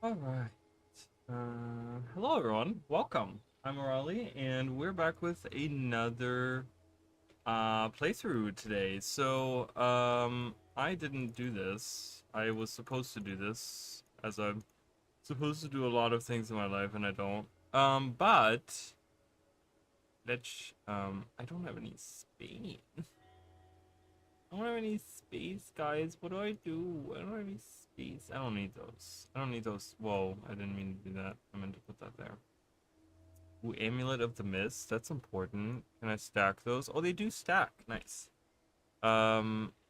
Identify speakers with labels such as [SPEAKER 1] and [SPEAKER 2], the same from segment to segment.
[SPEAKER 1] All right. Hello everyone. Welcome. I'm Raleigh, and we're back with another playthrough today. I didn't do this. I was supposed to do this, as I'm supposed to do a lot of things in my life, and I don't. But I don't have any space. I don't have any space, guys. What do I do? I don't have any space. I don't need those. I don't need those. Whoa, I didn't mean to do that. I meant to put that there. Ooh, Amulet of the Mist. That's important. Can I stack those? Oh, they do stack. Nice. I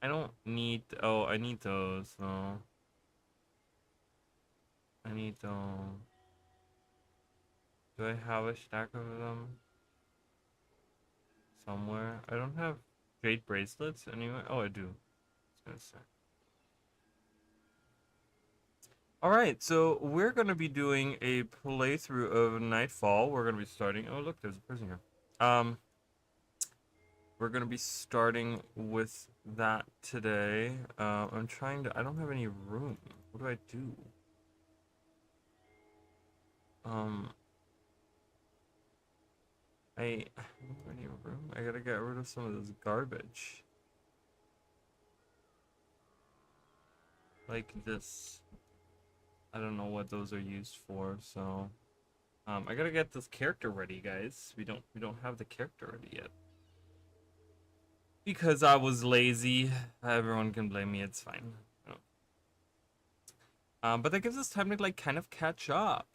[SPEAKER 1] don't need. Oh, I need those. No, I need those. Do I have a stack of them somewhere? I don't have jade bracelets anyway. Oh, I do. I was gonna say. Alright, so we're going to be doing a playthrough of Nightfall. We're going to be starting... Oh, look, there's a prison here. We're going to be starting with that today. I'm trying to... I don't have any room. What do I do? Um, I don't have any room. I gotta get rid of some of this garbage. Like this. I don't know what those are used for, so... I gotta get this character ready, guys. We don't have the character ready yet. Because I was lazy. Everyone can blame me, it's fine. But that gives us time to like kind of catch up.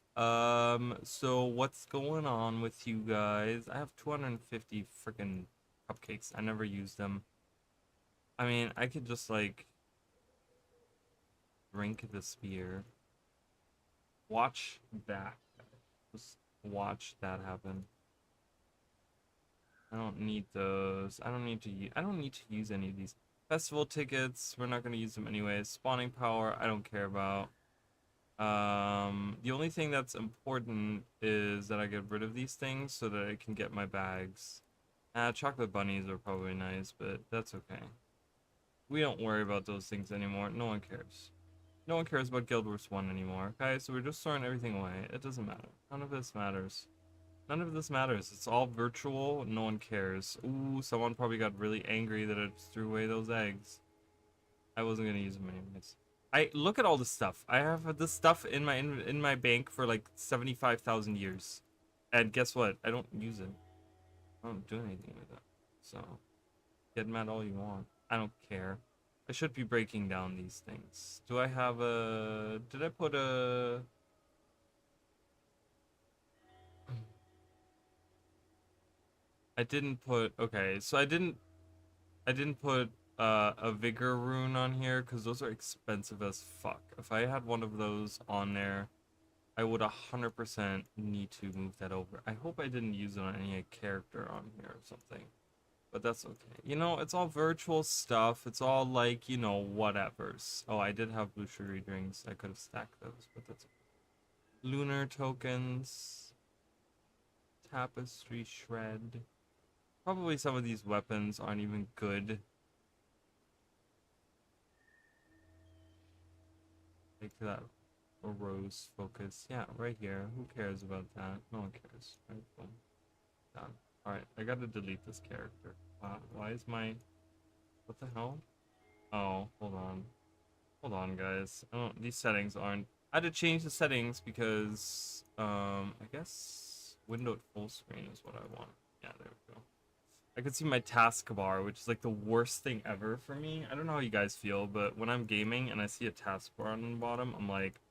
[SPEAKER 1] So what's going on with you guys? I have 250 freaking cupcakes. I never use them. I mean, I could just like drink the spear. Watch that. Just watch that happen. I don't need those. I don't need to use any of these. Festival tickets, we're not gonna use them anyways. Spawning power, I don't care about. The only thing that's important is that I get rid of these things so that I can get my bags. Chocolate bunnies are probably nice, but that's okay. We don't worry about those things anymore. No one cares. No one cares about Guild Wars 1 anymore. Okay, so we're just throwing everything away. It doesn't matter. None of this matters. None of this matters. It's all virtual. No one cares. Ooh, someone probably got really angry that I just threw away those eggs. I wasn't gonna use them anyways. I look at all this stuff. I have this stuff in my bank for like 75,000 years, and guess what? I don't use it. I don't do anything with it. So get mad all you want. I don't care. I should be breaking down these things. Do I have a? Did I put a? I didn't put. Okay, so I didn't put a vigor rune on here because those are expensive as fuck. If I had one of those on there, I would 100% need to move that over. I hope I didn't use it on any character on here or something. But that's okay. You know, it's all virtual stuff. It's all like, you know, whatevers. Oh, I did have blue sugary drinks. I could have stacked those, but that's okay. Lunar tokens. Tapestry shred. Probably some of these weapons aren't even good. Take that a rose focus. Yeah, right here. Who cares about that? No one cares. Right, boom. Done. Alright, I gotta delete this character. Wow, why is my... What the hell? Oh, hold on. Hold on, guys. Oh, these settings aren't... I had to change the settings because... I guess... Windowed full screen is what I want. Yeah, there we go. I could see my taskbar, which is like the worst thing ever for me. I don't know how you guys feel, but when I'm gaming and I see a taskbar on the bottom, I'm like,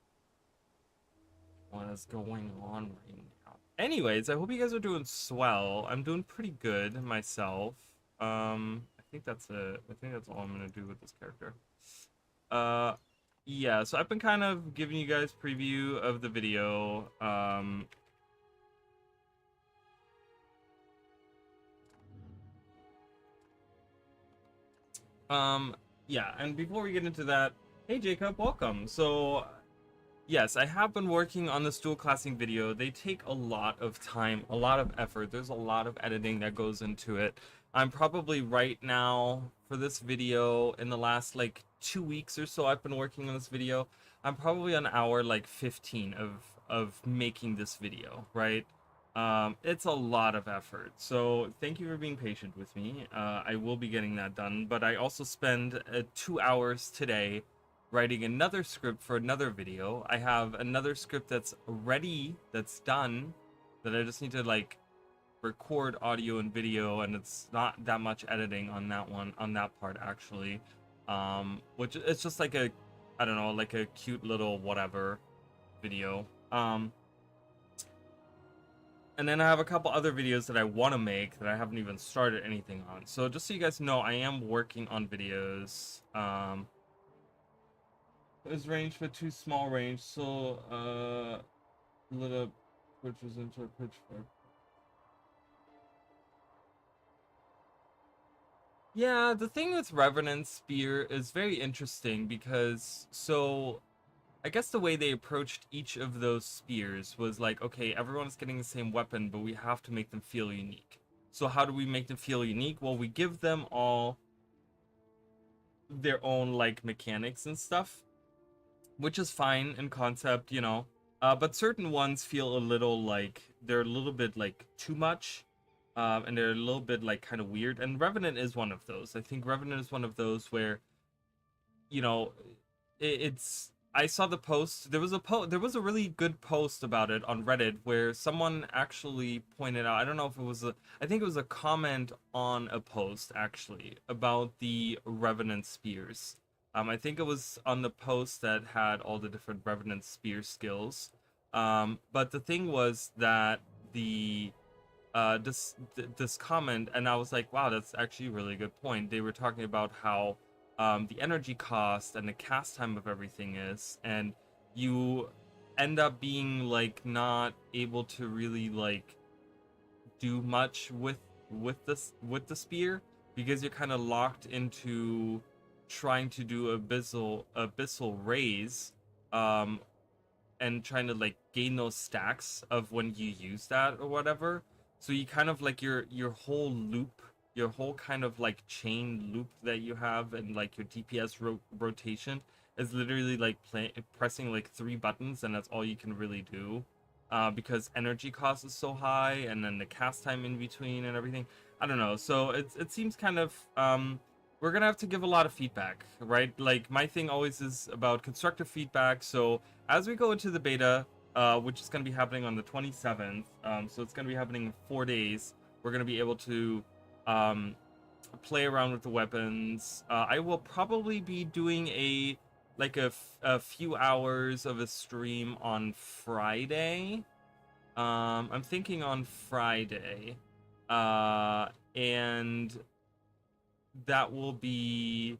[SPEAKER 1] what is going on right now? Anyways, I hope you guys are doing swell. I'm doing pretty good myself. I think that's it. I think that's all I'm gonna do with this character. Uh, yeah, so I've been kind of giving you guys preview of the video. Yeah, and before we get into that, hey Jacob, welcome. So, yes, I have been working on this dual classing video. They take a lot of time, a lot of effort. There's a lot of editing that goes into it. I'm probably right now, for this video, in the last, like, 2 weeks or so I've been working on this video. I'm probably on hour like 15 of making this video, right? It's a lot of effort. So thank you for being patient with me. I will be getting that done, but I also spend 2 hours today writing another script for another video. I have another script that's ready, that's done, that I just need to like record audio and video, and it's not that much editing on that one, on that part actually. Which it's just like a, I don't know, like a cute little whatever video. And then I have a couple other videos that I want to make that I haven't even started anything on. So just so you guys know, I am working on videos. There's range for too small range, so little purchase into a pitchfork. Yeah, the thing with Revenant Spear is very interesting because, so I guess the way they approached each of those spears was like, okay, everyone's getting the same weapon, but we have to make them feel unique. So how do we make them feel unique? Well, we give them all their own like mechanics and stuff, which is fine in concept, you know. But certain ones feel a little like they're a little bit like too much. And they're a little bit like kind of weird. And Revenant is one of those. I think Revenant is one of those where, you know, it's. I saw the post. There was a really good post about it on Reddit where someone actually pointed out. I don't know if it was a. I think it was a comment on a post actually about the Revenant spears. I think it was on the post that had all the different Revenant spear skills. But the thing was that the this comment, and I was like, wow, that's actually a really good point. They were talking about how the energy cost and the cast time of everything is, and you end up being like not able to really like do much with the spear because you're kind of locked into trying to do abyssal raise, and trying to like gain those stacks of when you use that or whatever. So you kind of like your whole loop, your whole kind of like chain loop that you have, and like your DPS rotation is literally like pressing like 3 buttons, and that's all you can really do, because energy cost is so high, and then the cast time in between and everything. I don't know. So it seems kind of we're gonna have to give a lot of feedback, right? Like my thing always is about constructive feedback. So as we go into the beta, which is going to be happening on the 27th. So it's going to be happening in 4 days. We're going to be able to play around with the weapons. I will probably be doing a few hours of a stream on Friday. I'm thinking on Friday, and that will be.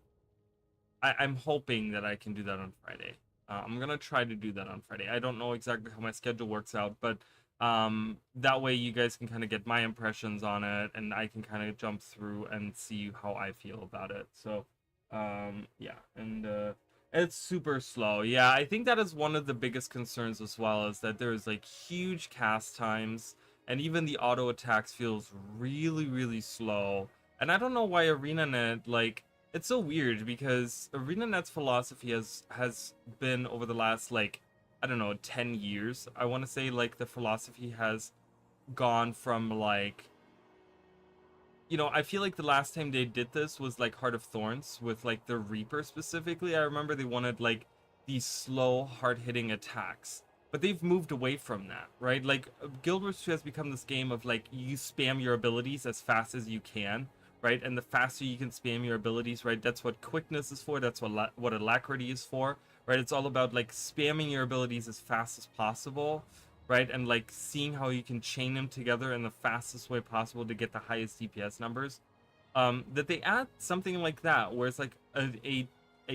[SPEAKER 1] I'm hoping that I can do that on Friday. I'm gonna try to do that on Friday. I don't know exactly how my schedule works out, but that way you guys can kind of get my impressions on it, and I can kind of jump through and see how I feel about it. So, yeah, and it's super slow. Yeah, I think that is one of the biggest concerns as well, is that there's like huge cast times, and even the auto attacks feels really, really slow. And I don't know why ArenaNet like. It's so weird because ArenaNet's philosophy has been over the last like, I don't know, 10 years. I want to say like the philosophy has gone from like, you know, I feel like the last time they did this was like Heart of Thorns with like the Reaper specifically. I remember they wanted like these slow, hard-hitting attacks. But they've moved away from that, right? Like Guild Wars 2 has become this game of like you spam your abilities as fast as you can, right? And the faster you can spam your abilities, right? That's what quickness is for. That's what alacrity is for, right? It's all about like spamming your abilities as fast as possible, right? And like seeing how you can chain them together in the fastest way possible to get the highest DPS numbers. That they add something like that, where it's like a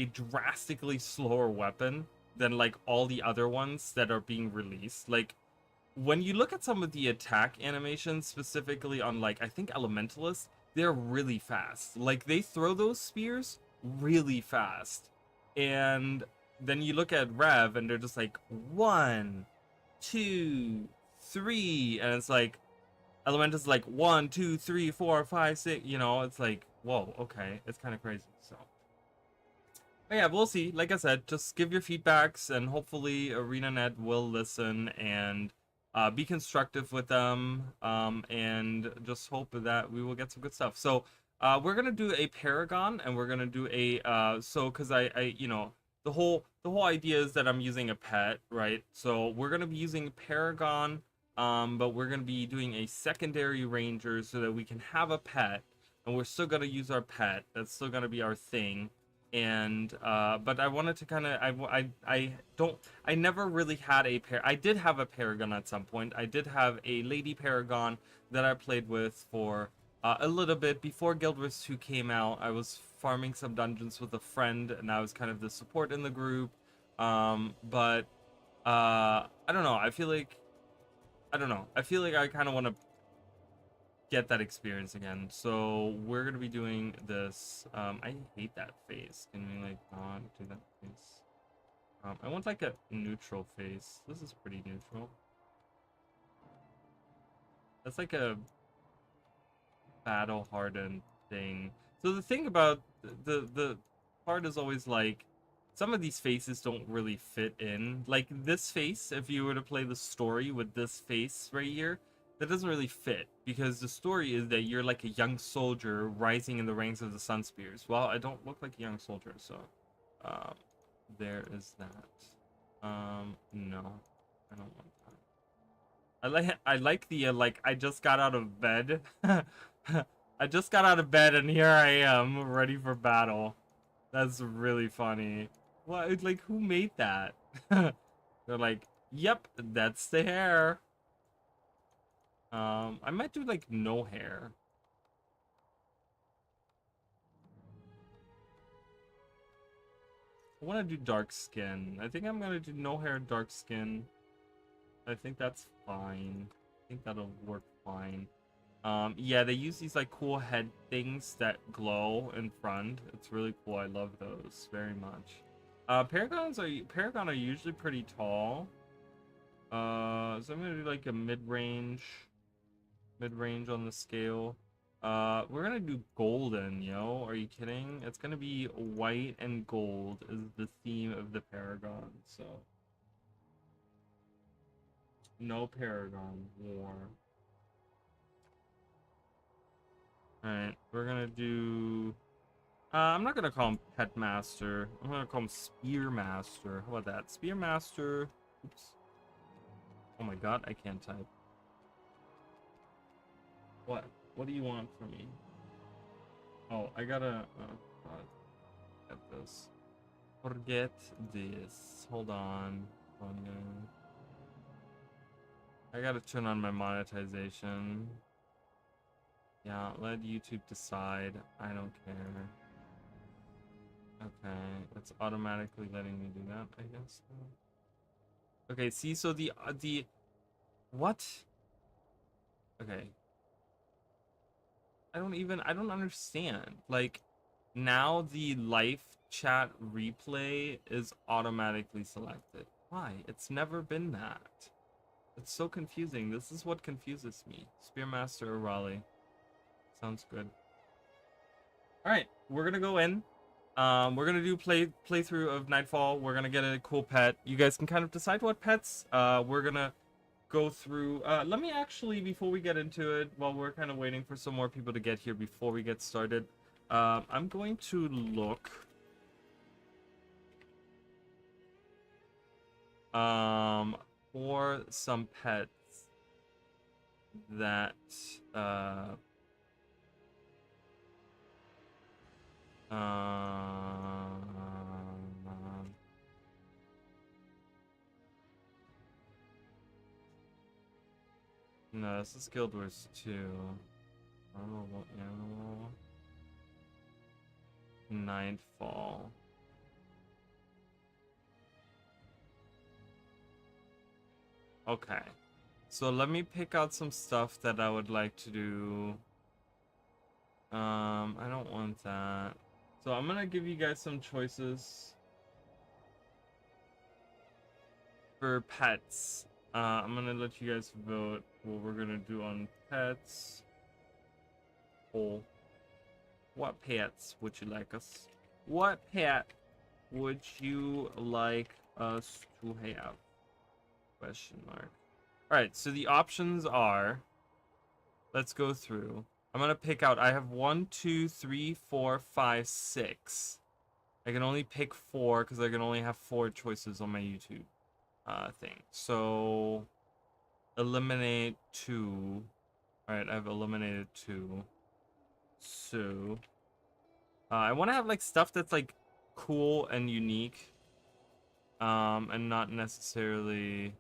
[SPEAKER 1] drastically slower weapon than like all the other ones that are being released. Like when you look at some of the attack animations, specifically on like I think Elementalist, they're really fast. Like they throw those spears really fast, and then you look at Rev and they're just like 1, 2, 3, and it's like Elementalist like 1, 2, 3, 4, 5, 6. You know, it's like whoa, okay, it's kind of crazy. So But yeah, we'll see. Like I said, just give your feedbacks, and hopefully ArenaNet will listen and be constructive with them, and just hope that we will get some good stuff. So we're gonna do a Paragon, and we're gonna do a because I you know the whole idea is that I'm using a pet, right? So we're gonna be using Paragon, but we're gonna be doing a secondary Ranger so that we can have a pet, and we're still gonna use our pet. That's still gonna be our thing. And but I wanted to kind of I don't I never really had a pair. I did have a Paragon at some point. I did have a Lady Paragon that I played with for a little bit before Guild Wars 2 came out. I was farming some dungeons with a friend, and I was kind of the support in the group. But I don't know. I don't know. I feel like I kind of want to get that experience again. So we're gonna be doing this. I hate that face. Can we like not do that face? I want like a neutral face. This is pretty neutral. That's like a battle hardened thing. So the thing about the part is always like some of these faces don't really fit in. Like this face, if you were to play the story with this face right here, that doesn't really fit because the story is that you're like a young soldier rising in the ranks of the Sun Spears. Well, I don't look like a young soldier, so there is that. No, I don't want that. I like the like I just got out of bed. I just got out of bed and here I am ready for battle. That's really funny. What? Like who made that? They're like, yep, that's the hair. I might do like no hair. I want to do dark skin. I think I'm gonna do no hair, dark skin. I think that's fine. I think that'll work fine. Yeah, they use these like cool head things that glow in front. It's really cool. I love those very much. Paragon are usually pretty tall. So I'm gonna do like a mid-range on the scale. We're gonna do golden, yo. Are you kidding? It's gonna be white and gold is the theme of the Paragon. So no Paragon war. Alright, we're gonna do I'm not gonna call him Petmaster. I'm gonna call him Spearmaster. How about that? Spearmaster. Oops. Oh my god, I can't type. What? What do you want from me? Oh, I gotta get this. Forget this. Hold on. I gotta turn on my monetization. Yeah, let YouTube decide. I don't care. Okay, it's automatically letting me do that, I guess. Okay, see, so the what? Okay. I don't understand. Like, now the live chat replay is automatically selected. Why? It's never been that. It's so confusing. This is what confuses me. Spearmaster or Raleigh. Sounds good. Alright, we're gonna go in. We're gonna do playthrough of Nightfall. We're gonna get a cool pet. You guys can kind of decide what pets. We're gonna go through let me actually, before we get into it, while we're kind of waiting for some more people to get here before we get started, I'm going to look for some pets that no, this is Guild Wars 2. Honorable Animal. Nightfall. Okay. So let me pick out some stuff that I would like to do. I don't want that. So I'm gonna give you guys some choices for pets. I'm gonna let you guys vote what we're gonna do on pets. Poll. What pets would you like us? What pet would you like us to have? Question mark. All right, so the options are, let's go through. I'm gonna pick out, I have 1, 2, 3, 4, 5, 6. I can only pick 4 because I can only have 4 choices on my YouTube thing. So eliminate 2. All right, I've eliminated 2. So I want to have like stuff that's like cool and unique, and not necessarily.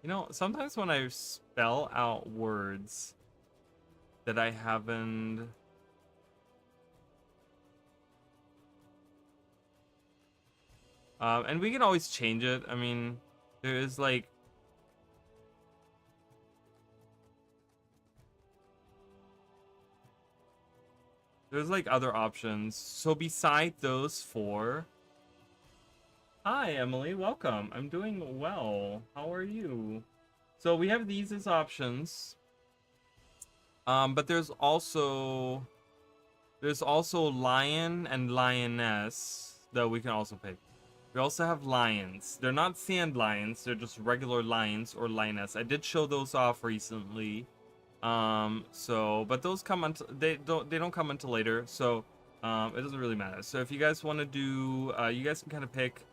[SPEAKER 1] You know, sometimes when I spell out words that I haven't. And we can always change it. I mean, there is like. There's like other options. So beside those 4. Hi, Emily. Welcome. I'm doing well. How are you? So we have these as options. But there's also lion and lioness that we can also pick. We also have lions. They're not sand lions. They're just regular lions or lioness. I did show those off recently. But those come until they don't come until later. So it doesn't really matter. So if you guys want to do, you guys can kind of pick.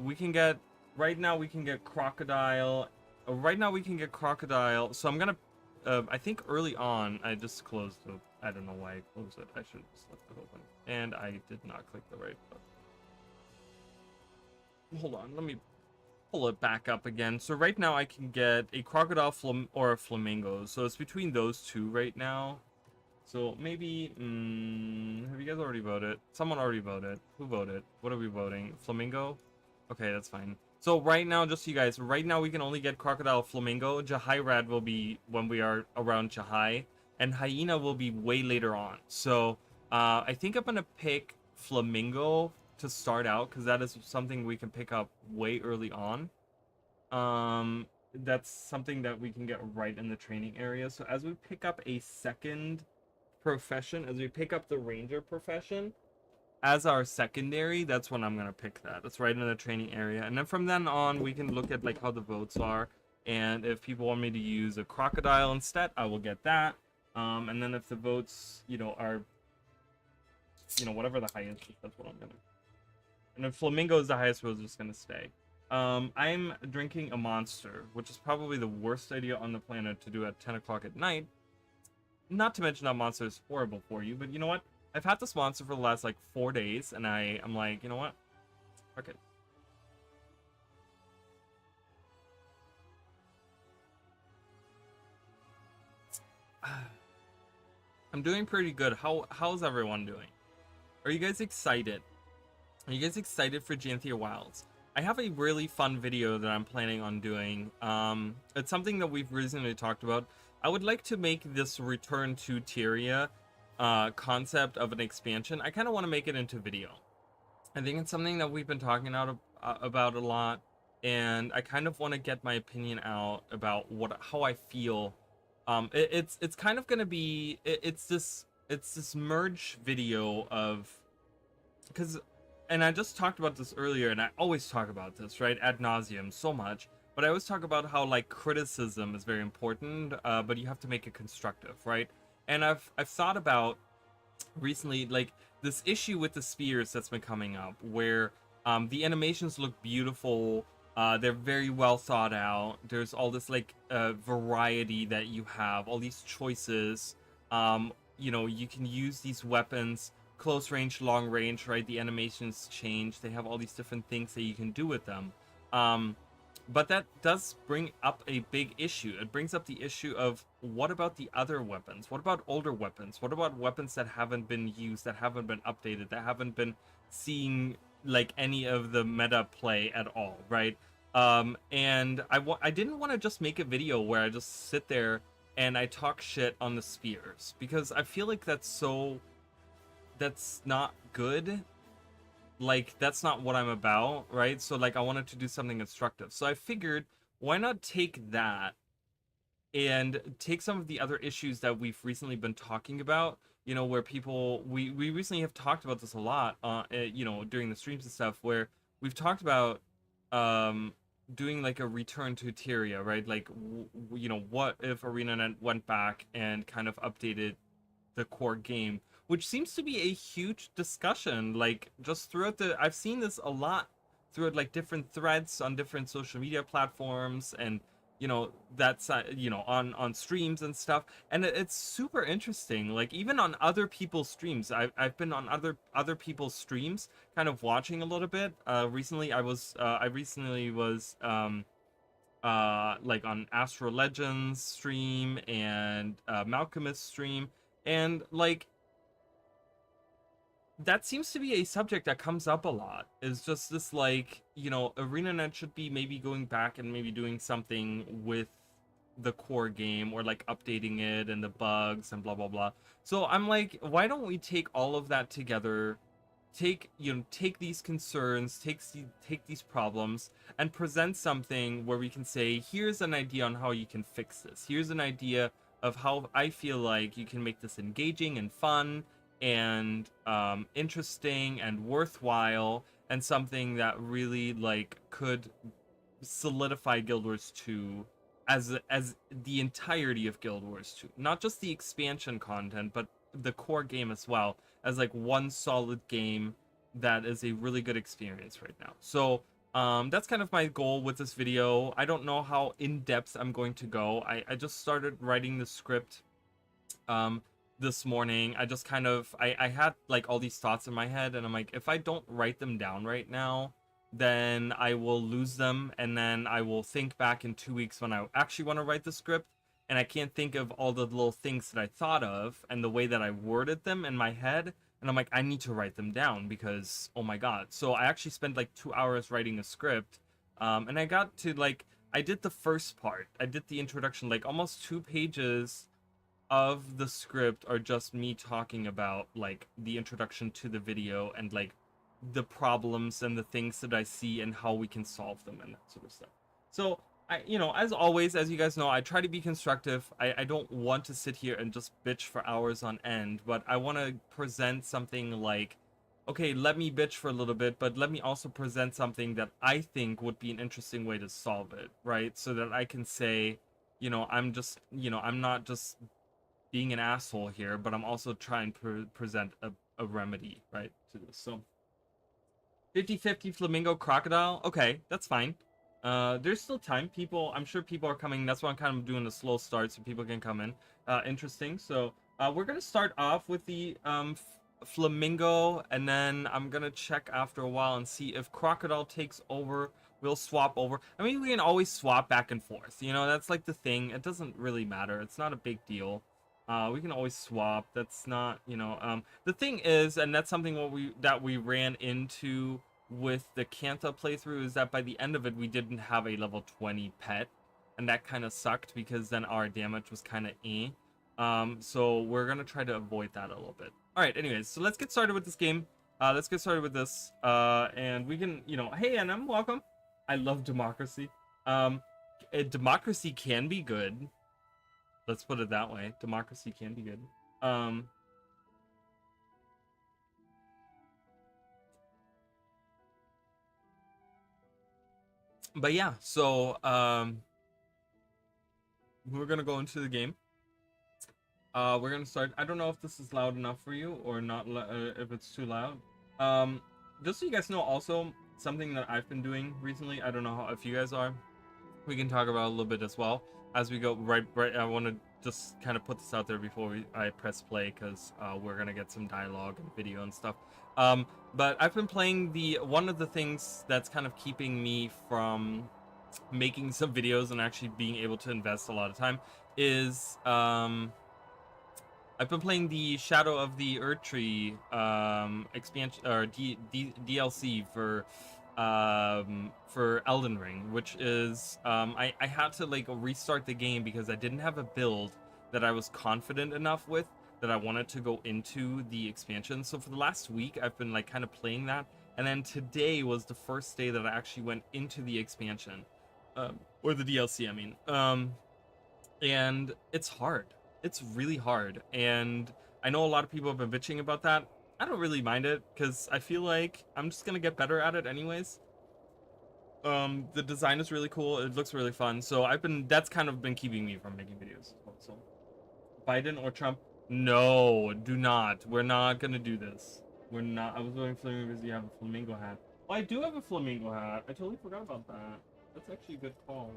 [SPEAKER 1] We can get right now. We can get crocodile. Right now we can get crocodile. So I'm gonna. I think early on I just closed it. I don't know why I closed it. I should have just left it open. And I did not click the right button. Hold on, let me pull it back up again. So right now I can get a crocodile or a flamingo. So it's between those 2 right now. So maybe, have you guys already voted? Someone already voted. Who voted? What are we voting? Flamingo? Okay, that's fine. So right now, just so you guys, right now we can only get crocodile, flamingo. Jahai Rad will be when we are around Jahai. And hyena will be way later on. So I think I'm going to pick flamingo to start out, because that is something we can pick up way early on. That's something that we can get right in the training area. So as we pick up a second profession, as we pick up the ranger profession as our secondary, that's when I'm gonna pick that. That's right in the training area. And then from then on, we can look at like how the votes are, and if people want me to use a crocodile instead, I will get that. And then if the votes, you know, are, you know, whatever the highest is, that's what I'm gonna. And if flamingo is the highest, we're just gonna stay. I'm drinking a Monster, which is probably the worst idea on the planet to do at 10 o'clock at night. Not to mention that Monster is horrible for you, but you know what? I've had this Monster for the last like 4 days, and I'm like, you know what? Okay. I'm doing pretty good. How's everyone doing? Are you guys excited? Are you guys excited for Janthia Wilds? I have a really fun video that I'm planning on doing. It's something that we've recently talked about. I would like to make this return to Tyria concept of an expansion. I kind of want to make it into video. I think it's something that we've been talking about a lot, and I kind of want to get my opinion out about how I feel. It's kind of gonna be it's this merge video of, because, and I just talked about this earlier, and I always talk about this, right, ad nauseum so much, but I always talk about how like criticism is very important, but you have to make it constructive, right? And I've thought about recently like this issue with the spears that's been coming up, where the animations look beautiful, they're very well thought out, there's all this like variety that you have, all these choices, you know, you can use these weapons close range, long range, right? The animations change, they have all these different things that you can do with them, but that does bring up a big issue. It brings up the issue of, what about the other weapons? What about older weapons? What about weapons that haven't been used, that haven't been updated, that haven't been seeing like any of the meta play at all, right? And I didn't want to just make a video where I just sit there and I talk shit on the spears, because I feel like that's not good. Like, that's not what I'm about, right? So like I wanted to do something instructive. So I figured, why not take that and take some of the other issues that we've recently been talking about, you know, where people, we recently have talked about this a lot, you know, during the streams and stuff, where we've talked about um doing like a return to Tyria, right? Like you know, what if ArenaNet went back and kind of updated the core game, which seems to be a huge discussion. Like just throughout I've seen this a lot throughout like different threads on different social media platforms, and you know that's you know on streams and stuff, and it's super interesting. Like even on other people's streams, I've been on other people's streams, kind of watching a little bit. Recently I recently was like on Astro Legends stream and Malcolmist stream, and like that seems to be a subject that comes up a lot. Is just this, like, you know, ArenaNet should be maybe going back and maybe doing something with the core game, or like updating it and the bugs and blah blah blah. So I'm like, why don't we take all of that together, take, you know, take these concerns, take these problems, and present something where we can say, here's an idea on how you can fix this. Here's an idea of how I feel like you can make this engaging and fun and interesting and worthwhile, and something that really like could solidify Guild Wars 2 as the entirety of Guild Wars 2, not just the expansion content, but the core game as well, as like one solid game that is a really good experience right now. So that's kind of my goal with this video. I don't know how in depth I'm going to go. I just started writing the script um this morning. I just kind of I had like all these thoughts in my head, and I'm like, if I don't write them down right now, then I will lose them, and then I will think back in 2 weeks when I actually want to write the script, and I can't think of all the little things that I thought of and the way that I worded them in my head, and I'm like, I need to write them down because oh my god. So I actually spent like 2 hours writing a script, and I got to like, I did the first part, I did the introduction, like almost 2 pages of the script are just me talking about like the introduction to the video and like the problems and the things that I see and how we can solve them and that sort of stuff. So I, you know, as always, as you guys know, I try to be constructive. I don't want to sit here and just bitch for hours on end, but I want to present something like, okay, let me bitch for a little bit, but let me also present something that I think would be an interesting way to solve it, right? So that I can say, you know, I'm just, you know, I'm not just being an asshole here, but I'm also trying to present a remedy, right, to this. So 50-50 flamingo crocodile. Okay, that's fine. There's still time. People, I'm sure people are coming. That's why I'm kind of doing a slow start so people can come in. Interesting. So we're gonna start off with the flamingo, and then I'm gonna check after a while and see if crocodile takes over. We'll swap over. I mean, we can always swap back and forth. You know, that's like the thing. It doesn't really matter. It's not a big deal. We can always swap. That's not, you know, the thing is, and that's something what we ran into with the Kantha playthrough, is that by the end of it we didn't have a level 20 pet, and that kind of sucked because then our damage was kind of so we're gonna try to avoid that a little bit. All right, anyways, so let's get started with this game. Let's get started with this, and we can, you know, hey, and I'm welcome. I love democracy. Democracy can be good. Let's put it that way. Democracy can be good. But yeah, so we're gonna go into the game. We're gonna start. I don't know if this is loud enough for you or not. If it's too loud. Just so you guys know, also something that I've been doing recently. I don't know if you guys are. We can talk about it a little bit as well as we go. Right. I want to just kind of put this out there before I press play, because we're gonna get some dialogue and video and stuff. But I've been playing one of the things that's kind of keeping me from making some videos and actually being able to invest a lot of time is I've been playing the Shadow of the Erdtree expansion, or DLC for Elden Ring, which is I had to like restart the game because I didn't have a build that I was confident enough with that I wanted to go into the expansion. So for the last week I've been like kind of playing that, and then today was the first day that I actually went into the expansion, or the DLC, I mean. And it's hard. It's really hard. And I know a lot of people have been bitching about that. I don't really mind it because I feel like I'm just gonna get better at it anyways. The design is really cool. It looks really fun. So that's kind of been keeping me from making videos. So Biden or Trump? No, do not. We're not gonna do this. We're not. I was waiting for you because you have a flamingo hat. Oh, I do have a flamingo hat. I totally forgot about that. That's actually a good call.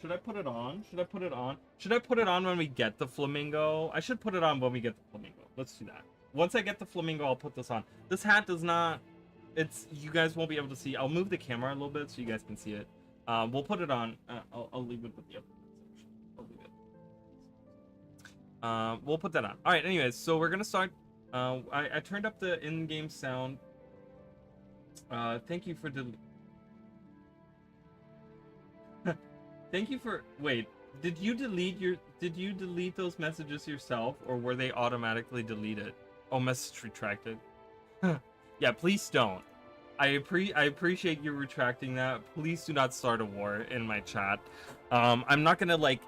[SPEAKER 1] Should I put it on? Should I put it on? Should I put it on when we get the flamingo? I should put it on when we get the flamingo. Let's do that. Once I get the flamingo, I'll put this on. This hat does not... You guys won't be able to see. I'll move the camera a little bit so you guys can see it. We'll put it on. I'll leave it with the other section. I'll leave it. We'll put that on. All right. Anyways, so we're gonna start. I turned up the in-game sound. Thank you for Thank you for... Wait, did you delete those messages yourself, or were they automatically deleted? Oh, message retracted. Yeah, please don't. I appreciate you retracting that. Please do not start a war in my chat. I'm not gonna, like,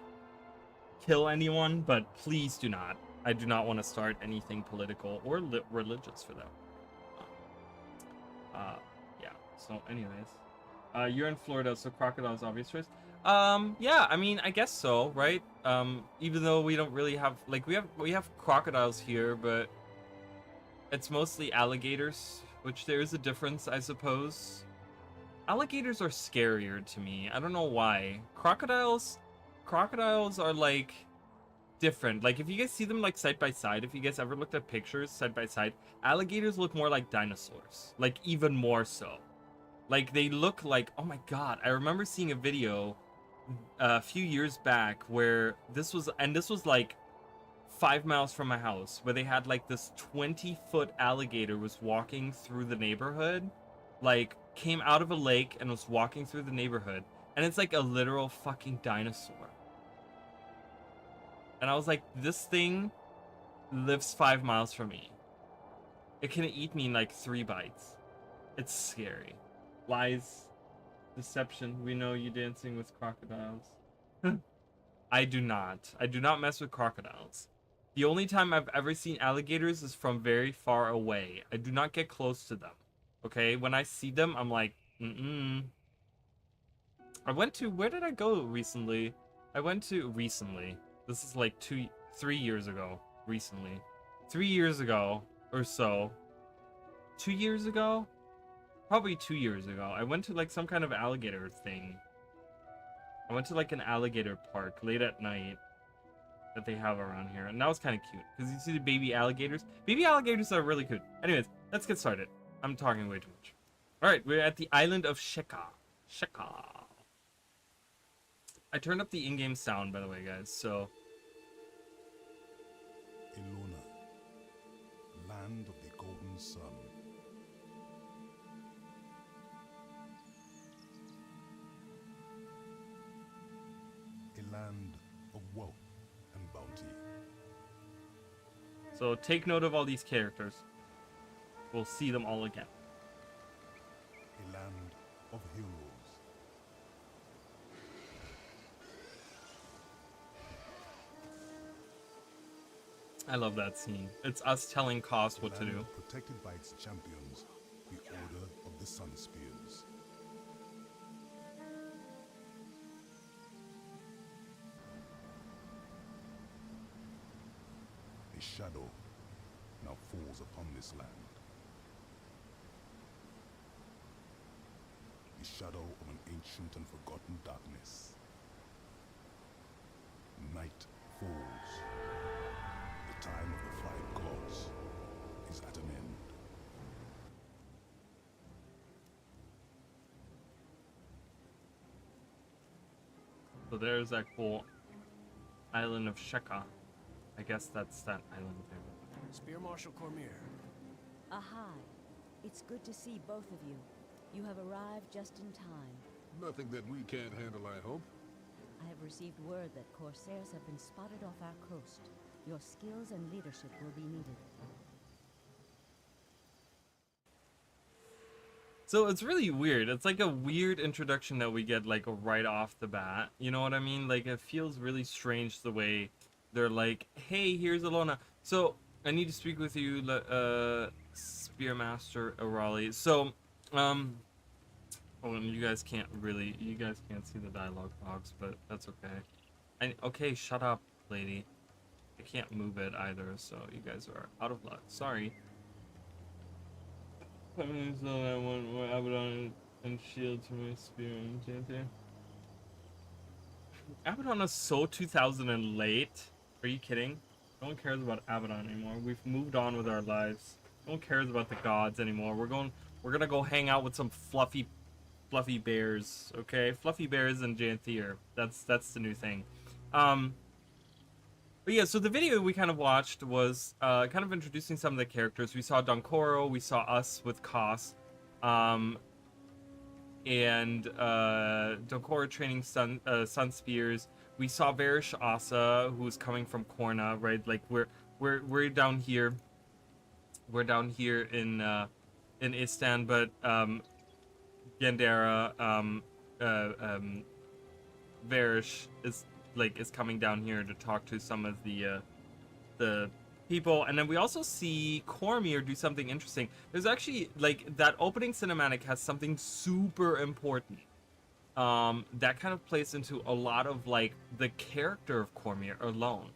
[SPEAKER 1] kill anyone, but please do not. I do not want to start anything political or religious for that. Yeah, so anyways. You're in Florida, so crocodile's obvious choice. Yeah, I mean, I guess so, right? Even though we don't really have, like, we have crocodiles here, but it's mostly alligators, which there is a difference, I suppose. Alligators are scarier to me. I don't know why. Crocodiles are, like, different. Like, if you guys see them, like, side by side, if you guys ever looked at pictures side by side, alligators look more like dinosaurs. Like, even more so. Like, they look like... Oh my god, I remember seeing a video a few years back where this was like 5 miles from my house, where they had like this 20-foot alligator was walking through the neighborhood, like came out of a lake and was walking through the neighborhood, and it's like a literal fucking dinosaur. And I was like, this thing lives 5 miles from me. It can eat me in like 3 bites. It's scary. Lies. Deception. We know you dancing with crocodiles. I do not. I do not mess with crocodiles. The only time I've ever seen alligators is from very far away. I do not get close to them. Okay? When I see them, I'm like, I went to... Where did I go recently? I went to... Recently. This is like 3 years ago. Recently. 3 years ago or so. 2 years ago? Probably 2 years ago. I went to like some kind of alligator thing. I went to like an alligator park late at night that they have around here. And that was kind of cute. Because you see the baby alligators. Baby alligators are really cute. Anyways, let's get started. I'm talking way too much. Alright, we're at the island of Sheka. Sheka. I turned up the in-game sound, by the way, guys. So...
[SPEAKER 2] Ilona, land of the golden sun. A land of wealth and bounty.
[SPEAKER 1] So take note of all these characters. We'll see them all again.
[SPEAKER 2] A land of heroes.
[SPEAKER 1] I love that scene. It's us telling Koss what to do.
[SPEAKER 2] Protected by its champions, the Order of the Sun Spears. A shadow now falls upon this land. The shadow of an ancient and forgotten darkness. Night falls. The time of the 5 gods is at an end.
[SPEAKER 1] So there's that cool island of Sheka. I guess that's that island there.
[SPEAKER 3] Spear Marshal Cormier.
[SPEAKER 4] Ahai. It's good to see both of you. You have arrived just in time.
[SPEAKER 5] Nothing that we can't handle, I hope.
[SPEAKER 4] I have received word that Corsairs have been spotted off our coast. Your skills and leadership will be needed.
[SPEAKER 1] So it's really weird. It's like a weird introduction that we get like right off the bat. You know what I mean? Like it feels really strange the way they're like, "Hey, here's Alona." So I need to speak with you, Spearmaster Arali. So, oh, and you guys can't see the dialogue box, but that's okay. And okay, shut up, lady. I can't move it either, so you guys are out of luck. Sorry. I want more Abaddon and shield to my spear and Jante. Abaddon is so 2000 and late. Are you kidding? No one cares about Abaddon anymore. We've moved on with our lives. No one cares about the gods anymore. We're gonna go hang out with some fluffy bears, okay? Fluffy bears and Janthier. That's the new thing. But yeah, so the video we kind of watched was kind of introducing some of the characters. We saw Donkoro, we saw us with Koss, and Donkoro training Sun Spears. We saw Varish Asa, who's coming from Korna, right? Like we're down here. We're down here in Istan, but Gandera, Varish is coming down here to talk to some of the people, and then we also see Cormier do something interesting. There's actually like that opening cinematic has something super important that kind of plays into a lot of like the character of Cormier alone,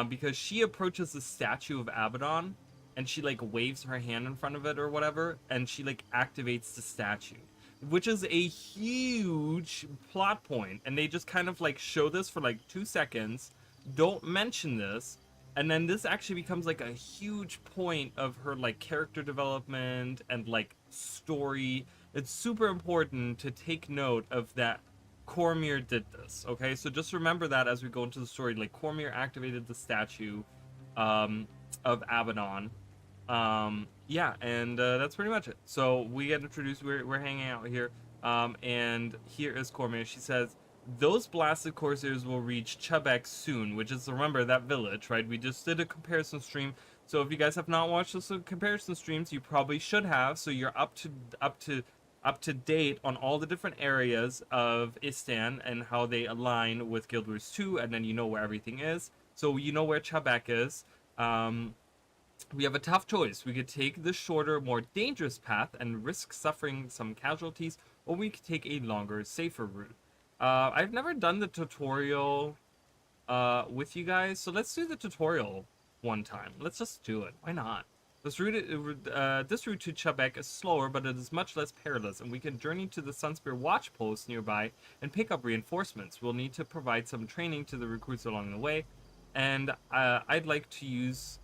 [SPEAKER 1] because she approaches the statue of Abaddon and she like waves her hand in front of it or whatever, and she like activates the statue, which is a huge plot point. And they just kind of like show this for like 2 seconds, don't mention this, and then this actually becomes like a huge point of her like character development and like story. It's super important to take note of that. Cormier did this, okay? So just remember that as we go into the story, like Cormier activated the statue of Abaddon. Yeah, and that's pretty much it. So we get introduced, we're hanging out here, and here is Cormier. She says, those blasted Corsairs will reach Chubek soon, which is, remember, that village, right? We just did a comparison stream, so if you guys have not watched those comparison streams, you probably should have, so you're up to date on all the different areas of Istan and how they align with Guild Wars 2, and then you know where everything is. So you know where Chubek is. We have a tough choice. We could take the shorter, more dangerous path and risk suffering some casualties, or we could take a longer, safer route. I've never done the tutorial with you guys, so let's do the tutorial one time. Let's just do it. Why not? This route to Chubek is slower, but it is much less perilous, and we can journey to the Sunspear watch post nearby and pick up reinforcements. We'll need to provide some training to the recruits along the way, and I'd like to use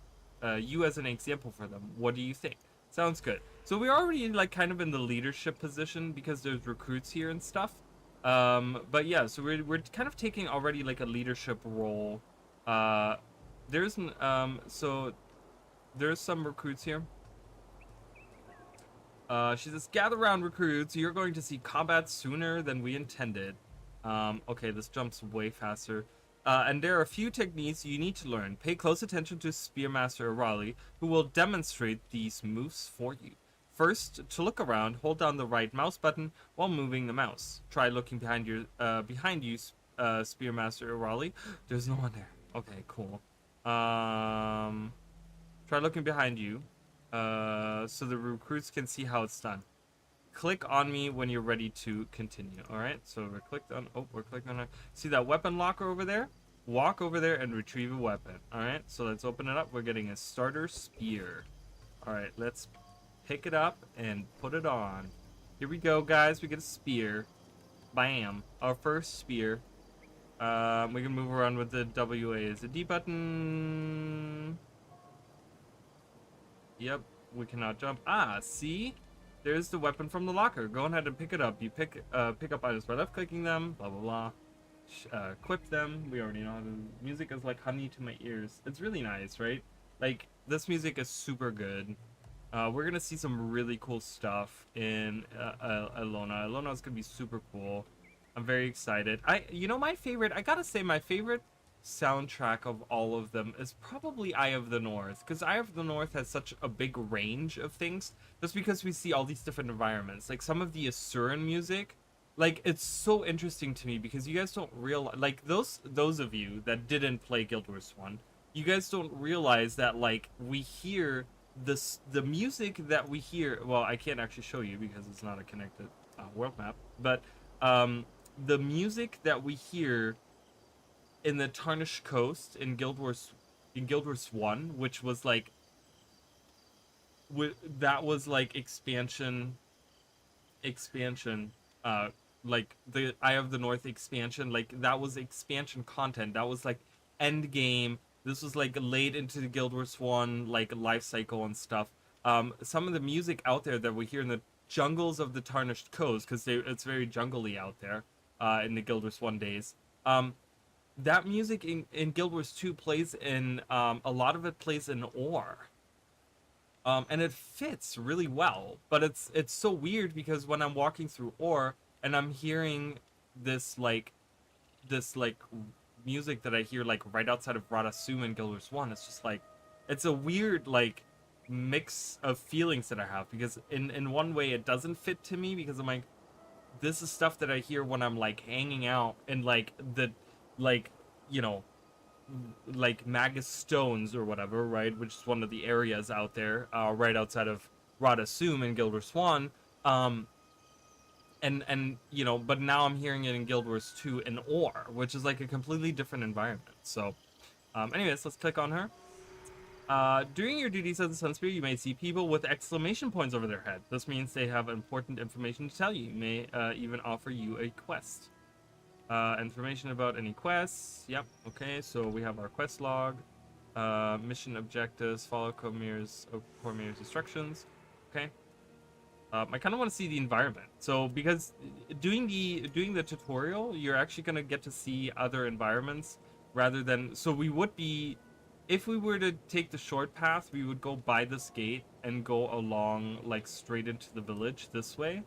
[SPEAKER 1] you as an example for them. What do you think? Sounds good. So we're already like kind of in the leadership position because there's recruits here and stuff. But yeah, so we're kind of taking already like a leadership role. There's some recruits here. She says, gather around, recruits. You're going to see combat sooner than we intended. Okay, this jumps way faster. And there are a few techniques you need to learn. Pay close attention to Spearmaster Raleigh, who will demonstrate these moves for you. First, to look around, hold down the right mouse button while moving the mouse. Try looking behind you, Spearmaster Raleigh. There's no one there. Okay, cool. Try looking behind you, so the recruits can see how it's done. Click on me when you're ready to continue. All right, so we're clicked on. Oh, we're clicked on it. See that weapon locker over there? Walk over there and retrieve a weapon. All right, so let's open it up. We're getting a starter spear. All right, let's pick it up and put it on. Here we go, guys. We get a spear. Bam! Our first spear. We can move around with the WA. Is the D button? Yep, we cannot jump. Ah, see? There's the weapon from the locker. Go ahead and pick it up. You pick up items by left-clicking them, blah, blah, blah. Equip them. We already know how to. Music is like honey to my ears. It's really nice, right? Like, this music is super good. We're gonna see some really cool stuff in Alona. Alona is gonna be super cool. I'm very excited. You know, my favorite, I gotta say, my favorite soundtrack of all of them is probably Eye of the North, because Eye of the North has such a big range of things, just because we see all these different environments. Like some of the Asuran music, like it's so interesting to me because you guys don't realize, like those of you that didn't play Guild Wars 1, you guys don't realize that like we hear the music that we hear. Well, I can't actually show you because it's not a connected world map, but the music that we hear in the Tarnished Coast in Guild Wars 1, which was like that was like expansion like the Eye of the North expansion, like that was expansion content. That was like end game. This was like late into the Guild Wars 1 like life cycle and stuff. Some of the music out there that we hear in the jungles of the Tarnished Coast, because it's very jungly out there in the Guild Wars 1 days. That music in Guild Wars 2 plays in a lot of it plays in ore. And it fits really well, but it's so weird because when I'm walking through ore and I'm hearing this like music that I hear like right outside of Radasum in Guild Wars 1, it's just like it's a weird like mix of feelings that I have, because in one way it doesn't fit to me because I'm like, this is stuff that I hear when I'm like hanging out in like the like, you know, like Magus Stones or whatever, right, which is one of the areas out there right outside of Radasum in Guild Wars 1. And you know, but now I'm hearing it in Guild Wars 2 in ore, which is like a completely different environment. So anyways, let's click on her. During your duties as a Sunspear, you may see people with exclamation points over their head. This means they have important information to tell you. You may even offer you a quest. Information about any quests. Yep, okay, so we have our quest log. Mission objectives, follow Cormier's instructions. Okay. I kind of want to see the environment. So because doing the tutorial, you're actually going to get to see other environments rather than, so we would be, if we were to take the short path, we would go by this gate and go along like straight into the village this way.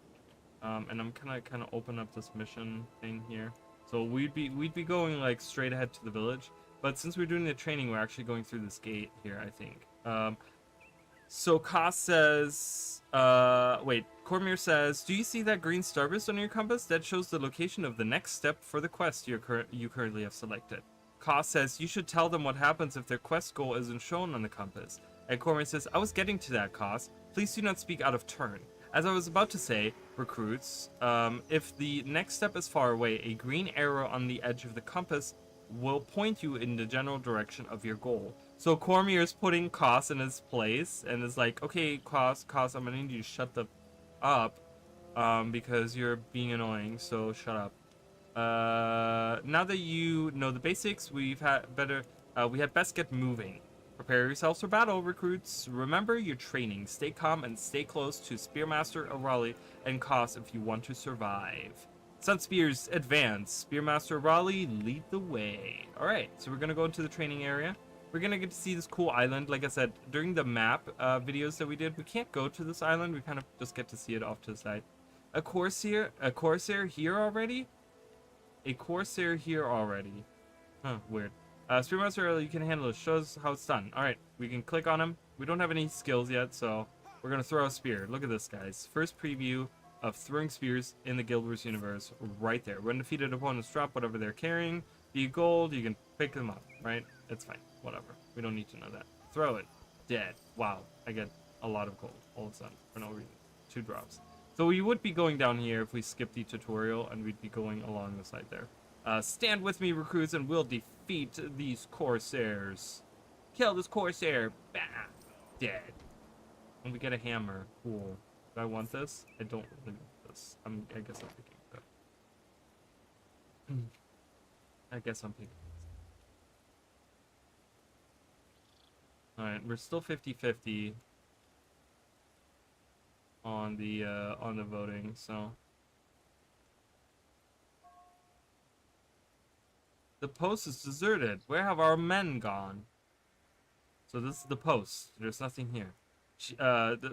[SPEAKER 1] And I'm kind of open up this mission thing here. So we'd be going like straight ahead to the village, but since we're doing the training, we're actually going through this gate here, I think. So Koss says, Cormier says, do you see that green starburst on your compass? That shows the location of the next step for the quest you currently have selected. Koss says, you should tell them what happens if their quest goal isn't shown on the compass. And Cormier says, I was getting to that, Koss. Please do not speak out of turn. As I was about to say, recruits, if the next step is far away, a green arrow on the edge of the compass will point you in the general direction of your goal. So Cormier is putting Koss in his place and is like, okay, Koss, I'm gonna need you to shut the up, because you're being annoying, so shut up. Now that you know the basics, we had best get moving. Prepare yourselves for battle, recruits. Remember your training. Stay calm and stay close to Spearmaster O'Reilly and Koss if you want to survive. Sunspears, advance. Spearmaster O'Reilly, lead the way. Alright, so we're going to go into the training area. We're going to get to see this cool island. Like I said, during the map videos that we did, we can't go to this island. We kind of just get to see it off to the side. A Corsair here already? A Corsair here already. Huh, weird. Spearmaster, you can handle it. Shows how it's done. Alright, we can click on him. We don't have any skills yet, so we're going to throw a spear. Look at this, guys. First preview of throwing spears in the Guild Wars universe right there. When defeated opponents drop whatever they're carrying. Be gold, you can pick them up, right? It's fine. Whatever. We don't need to know that. Throw it. Dead. Wow. I get a lot of gold all of a sudden for no reason. 2 drops. So we would be going down here if we skip the tutorial, and we'd be going along the side there. Stand with me, recruits, and we'll defeat these Corsairs. Kill this Corsair. Bam. Dead. And we get a hammer. Cool. Do I want this? I don't really want this. I guess I'm picking it up. I guess I'm picking this. Alright, we're still 50-50 on the voting, so. The post is deserted. Where have our men gone? So this is the post. There's nothing here.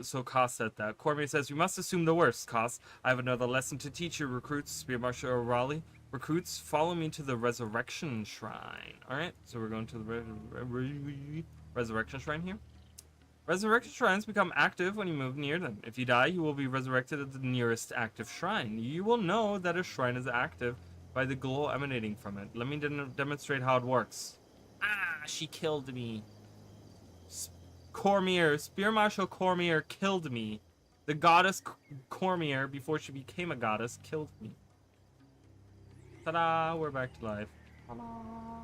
[SPEAKER 1] So Koss said that. Cormier says, we must assume the worst, Koss. I have another lesson to teach you, recruits. Spearmaster O'Reilly. Recruits, follow me to the Resurrection Shrine. Alright, so we're going to the Resurrection Shrine here. Resurrection shrines become active when you move near them. If you die, you will be resurrected at the nearest active shrine. You will know that a shrine is active by the glow emanating from it. Let me demonstrate how it works. Ah, she killed me. Cormier, Spear Marshal Cormier killed me. The goddess Cormier, before she became a goddess, killed me. Ta-da, we're back to life. Ta-da.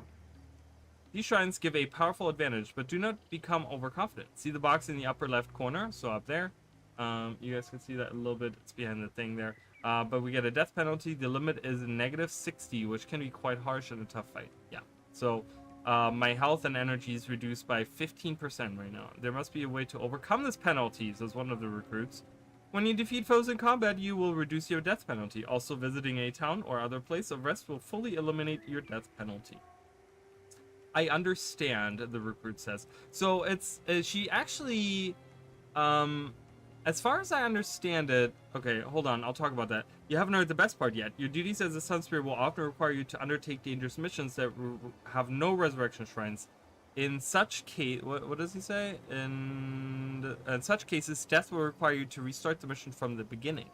[SPEAKER 1] These shrines give a powerful advantage, but do not become overconfident. See the box in the upper left corner? So up there. You guys can see that a little bit. It's behind the thing there. But we get a death penalty. The limit is -60, which can be quite harsh in a tough fight. Yeah. So my health and energy is reduced by 15% right now. There must be a way to overcome this penalty, says one of the recruits. When you defeat foes in combat, you will reduce your death penalty. Also, visiting a town or other place of rest will fully eliminate your death penalty. I understand, the recruit says. So it's she actually, as far as I understand it. Okay, hold on, I'll talk about that. You haven't heard the best part yet. Your duties as a Sun Spirit will often require you to undertake dangerous missions that have no resurrection shrines. In such case, what does he say? In such cases, death will require you to restart the mission from the beginning.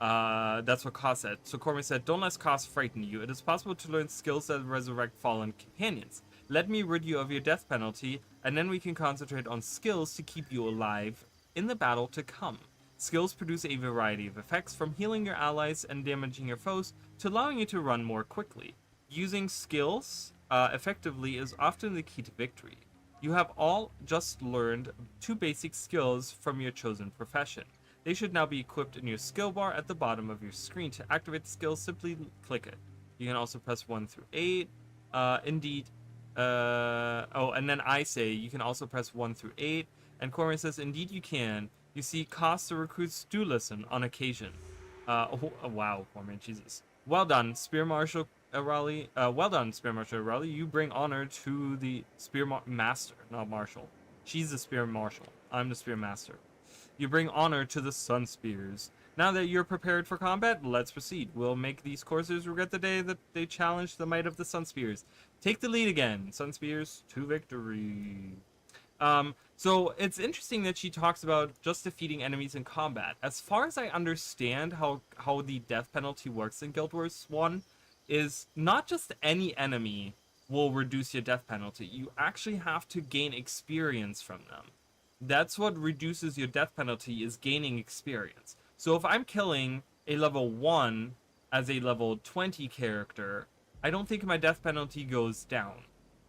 [SPEAKER 1] That's what Ka said. So Cormier said, don't let Ka frighten you. It is possible to learn skills that resurrect fallen companions. Let me rid you of your death penalty, and then we can concentrate on skills to keep you alive in the battle to come. Skills produce a variety of effects, from healing your allies and damaging your foes, to allowing you to run more quickly. Using skills effectively is often the key to victory. You have all just learned 2 basic skills from your chosen profession. They should now be equipped in your skill bar at the bottom of your screen. To activate the skills, simply click it. You can also press 1 through 8. Indeed. And then I say you can also press 1 through 8. And Cormier says, indeed you can. You see, cost the recruits do listen on occasion. Wow, Cormier, Jesus. Well done, Spear Marshal Raleigh. Raleigh. You bring honor to the Spear Master, not Marshal. She's the Spear Marshal. I'm the Spear Master. You bring honor to the Sun Spears. Now that you're prepared for combat, let's proceed. We'll make these coursers regret the day that they challenged the might of the Sun Spears. Take the lead again, Sun Spears, to victory. So it's interesting that she talks about just defeating enemies in combat. As far as I understand how the death penalty works in Guild Wars 1, is not just any enemy will reduce your death penalty. You actually have to gain experience from them. That's what reduces your death penalty, is gaining experience. So if I'm killing a level 1 as a level 20 character, I don't think my death penalty goes down,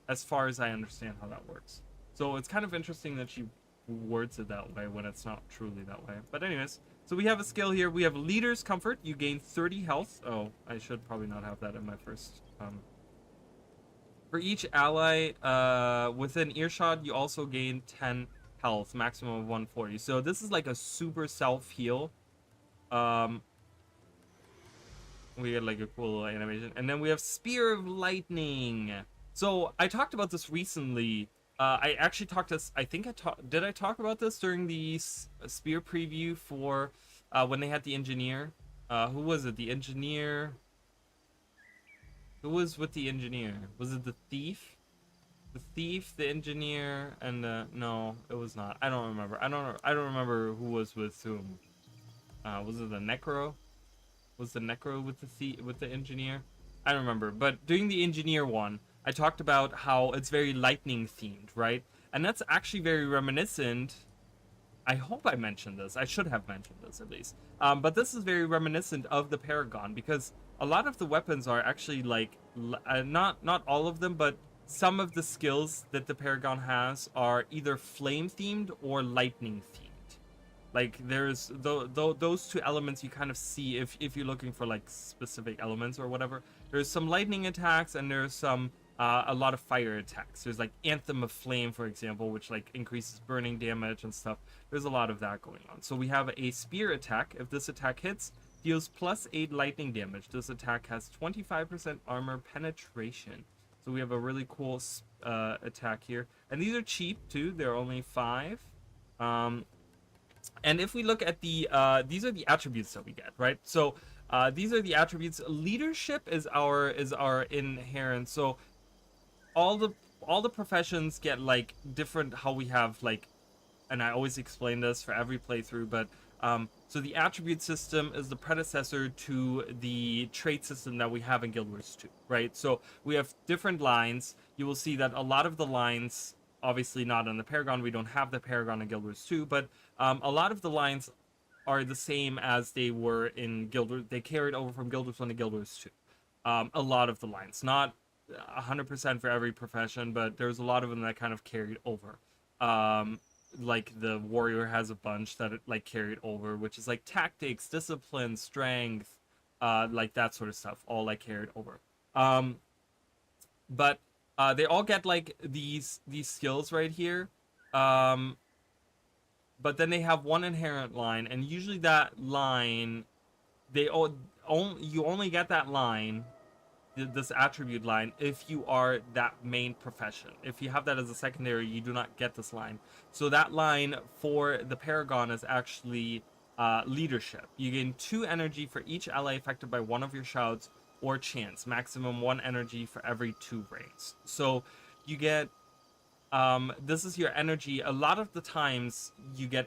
[SPEAKER 1] as far as I understand how that works. So it's kind of interesting that she words it that way when it's not truly that way. But anyways, so we have a skill here. We have Leader's Comfort. You gain 30 health. Oh, I should probably not have that in my first. For each ally within earshot, you also gain 10 health, maximum of 140. So this is like a super self-heal. We get like a cool little animation. And then we have Spear of Lightning. So I talked about this recently. I actually talked to, did I talk about this during the Spear preview for when they had the engineer? Who was it? The engineer? Who was with the engineer? Was it the thief? The thief, the engineer, and no, it was not. I don't remember. I don't remember who was with whom. Was it the Necro? Was the Necro with the engineer? I don't remember. But during the engineer one, I talked about how it's very lightning themed, right? And that's actually very reminiscent. I hope I mentioned this. I should have mentioned this at least. But this is very reminiscent of the Paragon, because a lot of the weapons are actually like, not all of them, but some of the skills that the Paragon has are either flame themed or lightning themed. Like there's those 2 elements you kind of see if you're looking for like specific elements or whatever. There's some lightning attacks and there's some a lot of fire attacks. There's like Anthem of Flame, for example, which like increases burning damage and stuff. There's a lot of that going on. So we have a spear attack. If this attack hits, deals +8 lightning damage. This attack has 25% armor penetration. So we have a really cool attack here. And these are cheap too. They're only 5. And if we look at the, these are the attributes that we get, right? So These are the attributes. Leadership is our inherent. So all the professions get like different. How we have like, and I always explain this for every playthrough, but so the attribute system is the predecessor to the trait system that we have in Guild Wars 2, right? So we have different lines. You will see that a lot of the lines, obviously not on the Paragon, we don't have the Paragon in Guild Wars 2, but a lot of the lines are the same as they were in Guild Wars. They carried over from Guild Wars 1 to Guild Wars 2. A lot of the lines, not 100% for every profession, but there's a lot of them that kind of carried over. Like the warrior has a bunch that it like carried over, which is like tactics, discipline, strength, like that sort of stuff, all like carried over. But they all get like these skills right here. But then they have one inherent line, and usually that line, you only get that line, this attribute line, if you are that main profession. If you have that as a secondary, you do not get this line. So that line for the Paragon is actually leadership. You gain 2 energy for each ally affected by one of your shouts or chants. Maximum 1 energy for every 2 ranks. So you get this is your energy. A lot of the times you get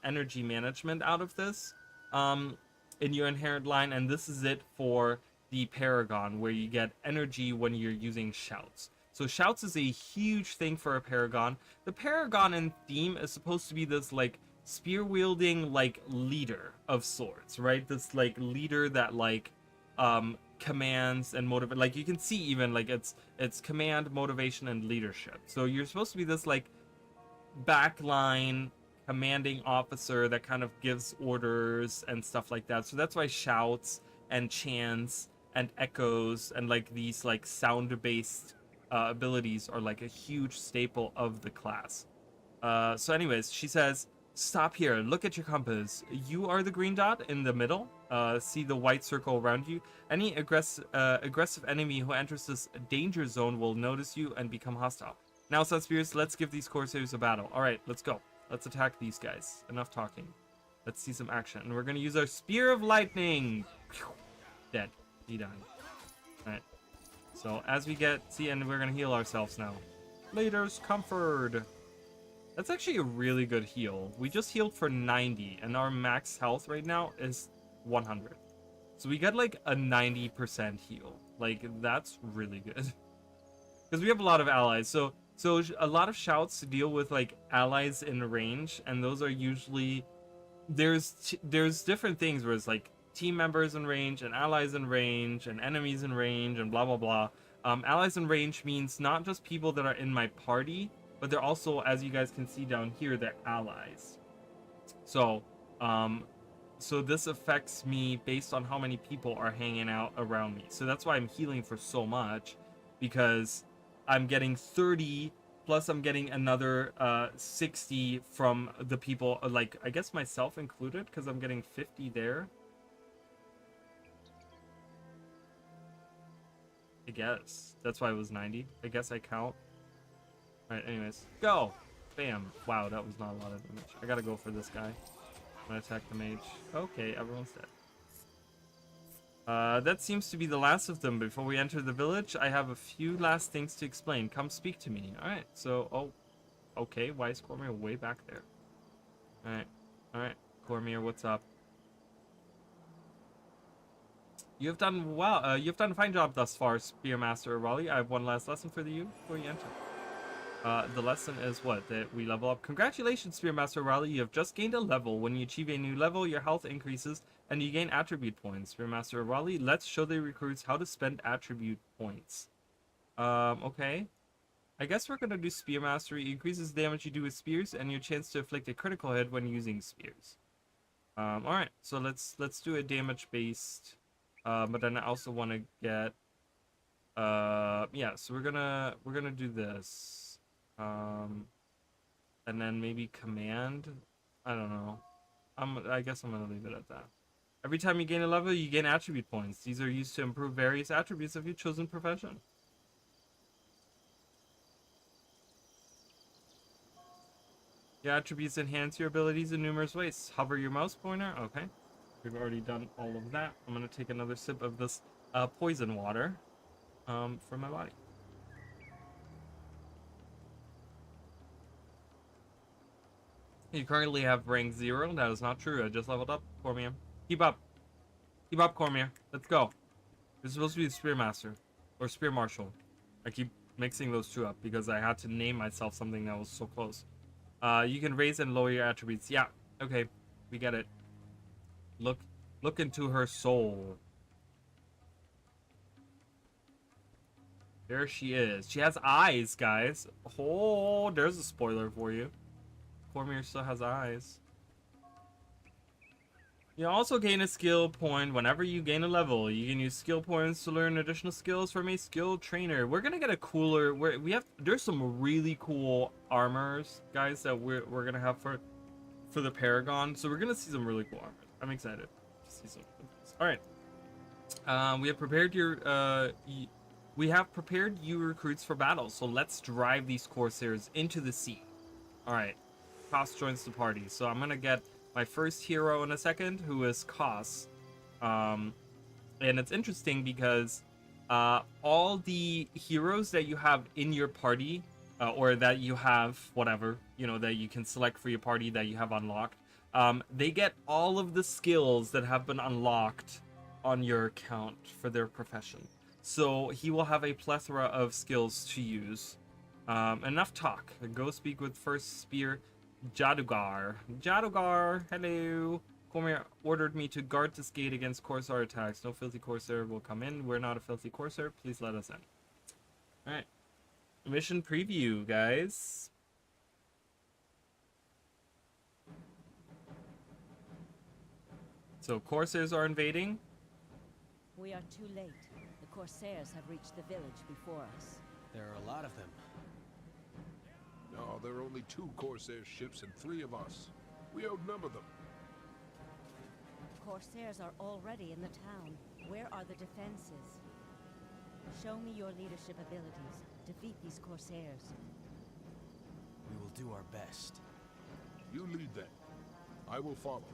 [SPEAKER 1] energy management out of this in your inherent line, and this is it for the Paragon, where you get energy when you're using shouts. So shouts is a huge thing for a Paragon. The Paragon in theme is supposed to be this like spear wielding like leader of sorts, right? This like leader that like commands and motivate. Like you can see even like it's command, motivation, and leadership. So you're supposed to be this like backline commanding officer that kind of gives orders and stuff like that. So that's why shouts and chants and echoes and like these like sound based abilities are like a huge staple of the class. So anyways, she says, stop here, look at your compass. You are the green dot in the middle. See the white circle around you. Any aggressive enemy who enters this danger zone will notice you and become hostile. Now, Sun Spirits, let's give these Corsairs a battle. Alright, let's go. Let's attack these guys. Enough talking. Let's see some action. And we're gonna use our Spear of Lightning. Dead. He died. Alright. So as we see, and we're gonna heal ourselves now. Leader's Comfort. That's actually a really good heal. We just healed for 90, and our max health right now is 100. So we got like a 90% heal. Like, that's really good. Because we have a lot of allies. So a lot of shouts deal with like allies in range, and those are usually there's different things where it's like team members in range and allies in range and enemies in range and blah blah blah. Allies in range means not just people that are in my party, but they're also, as you guys can see down here, they're allies. So this affects me based on how many people are hanging out around me. So that's why I'm healing for so much, because I'm getting 30 plus I'm getting another 60 from the people, like I guess myself included, because I'm getting 50 there. I guess that's why it was 90. I guess I count. Alright, anyways, go! Bam! Wow, that was not a lot of damage. I gotta go for this guy. I'm gonna attack the mage. Okay, everyone's dead. That seems to be the last of them. Before we enter the village, I have a few last things to explain. Come speak to me. Alright, so, oh, okay, why is Cormier way back there? Alright, Cormier, what's up? You have done well, you've done a fine job thus far, Spearmaster Raleigh. I have one last lesson for you before you enter. The lesson is what? That we level up. Congratulations, Spearmaster Raleigh. You have just gained a level. When you achieve a new level, your health increases and you gain attribute points. Spearmaster Raleigh, let's show the recruits how to spend attribute points. Okay. I guess we're gonna do Spear Mastery. It increases the damage you do with spears and your chance to inflict a critical hit when using spears. Alright, so let's do a damage based. But then I also want to get yeah, so we're gonna do this. And then maybe command. I don't know. I guess I'm gonna leave it at that. Every time you gain a level, you gain attribute points. These are used to improve various attributes of your chosen profession. Your attributes enhance your abilities in numerous ways. Hover your mouse pointer. Okay. We've already done all of that. I'm gonna take another sip of this poison water for my body. You currently have rank 0. That is not true. I just leveled up, Cormier. Keep up. Keep up, Cormier. Let's go. You're supposed to be the Spear Master. Or Spear Marshal. I keep mixing those two up because I had to name myself something that was so close. You can raise and lower your attributes. Yeah, okay. We get it. Look into her soul. There she is. She has eyes, guys. Oh, there's a spoiler for you. Cormier still has eyes. You also gain a skill point whenever you gain a level. You can use skill points to learn additional skills from a skill trainer. We're gonna get a cooler. There's some really cool armors, guys, that we're gonna have for the Paragon. So we're gonna see some really cool armors. I'm excited to see some. All right. We have prepared you recruits for battle. So let's drive these Corsairs into the sea. All right. Koss joins the party. So I'm gonna get my first hero in a second, who is Koss. And it's interesting because all the heroes that you have in your party, or that you have, whatever, that you can select for your party that you have unlocked, they get all of the skills that have been unlocked on your account for their profession. So he will have a plethora of skills to use. Enough talk. Go speak with First Spear Jadugar. Jadugar, hello. Cormier ordered me to guard this gate against Corsair attacks. No filthy Corsair will come in. We're not a filthy Corsair. Please let us in. Alright. Mission preview, guys. So, Corsairs are invading.
[SPEAKER 4] We are too late. The Corsairs have reached the village before us.
[SPEAKER 3] There are a lot of them.
[SPEAKER 5] No, there are only 2 Corsair ships and 3 of us. We outnumber them.
[SPEAKER 4] Corsairs are already in the town. Where are the defenses? Show me your leadership abilities. Defeat these Corsairs.
[SPEAKER 3] We will do our best.
[SPEAKER 5] You lead them. I will follow.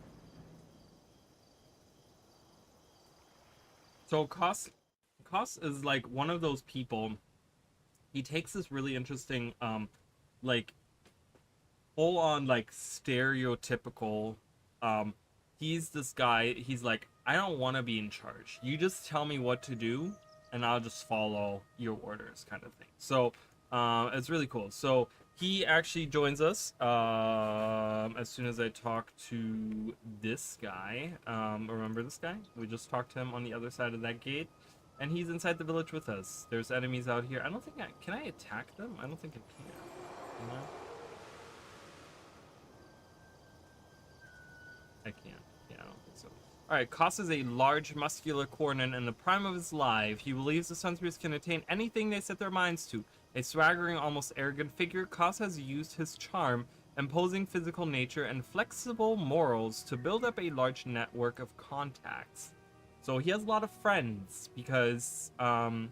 [SPEAKER 1] So Koss is like one of those people. He takes this really interesting, like full on like stereotypical. He's this guy. He's like, I don't want to be in charge. You just tell me what to do, and I'll just follow your orders, kind of thing. So it's really cool. So he actually joins us as soon as I talk to this guy. Remember this guy? We just talked to him on the other side of that gate, and he's inside the village with us. There's enemies out here. I don't think can I attack them? I don't think I can. You know? I can't. Yeah, I don't think so. Alright, Koss is a large, muscular Cornin in the prime of his life. He believes the Sunspears can attain anything they set their minds to. A swaggering, almost arrogant figure, Koss has used his charm, imposing physical nature, and flexible morals to build up a large network of contacts. So he has a lot of friends because, well,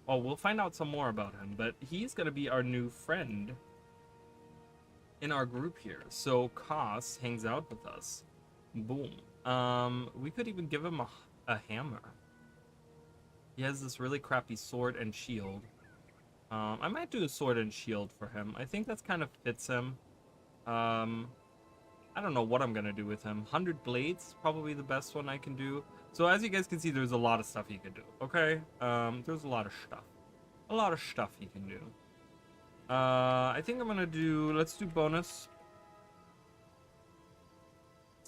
[SPEAKER 1] we'll find out some more about him, but he's going to be our new friend in our group here. So Koss hangs out with us. Boom. We could even give him a hammer. He has this really crappy sword and shield. I might do a sword and shield for him. I think that's kind of fits him. I don't know what I'm gonna do with him. 100 blades, probably the best one I can do. So as you guys can see, there's a lot of stuff he can do. Okay, there's a lot of stuff. A lot of stuff he can do. I think I'm gonna do. Let's do bonus.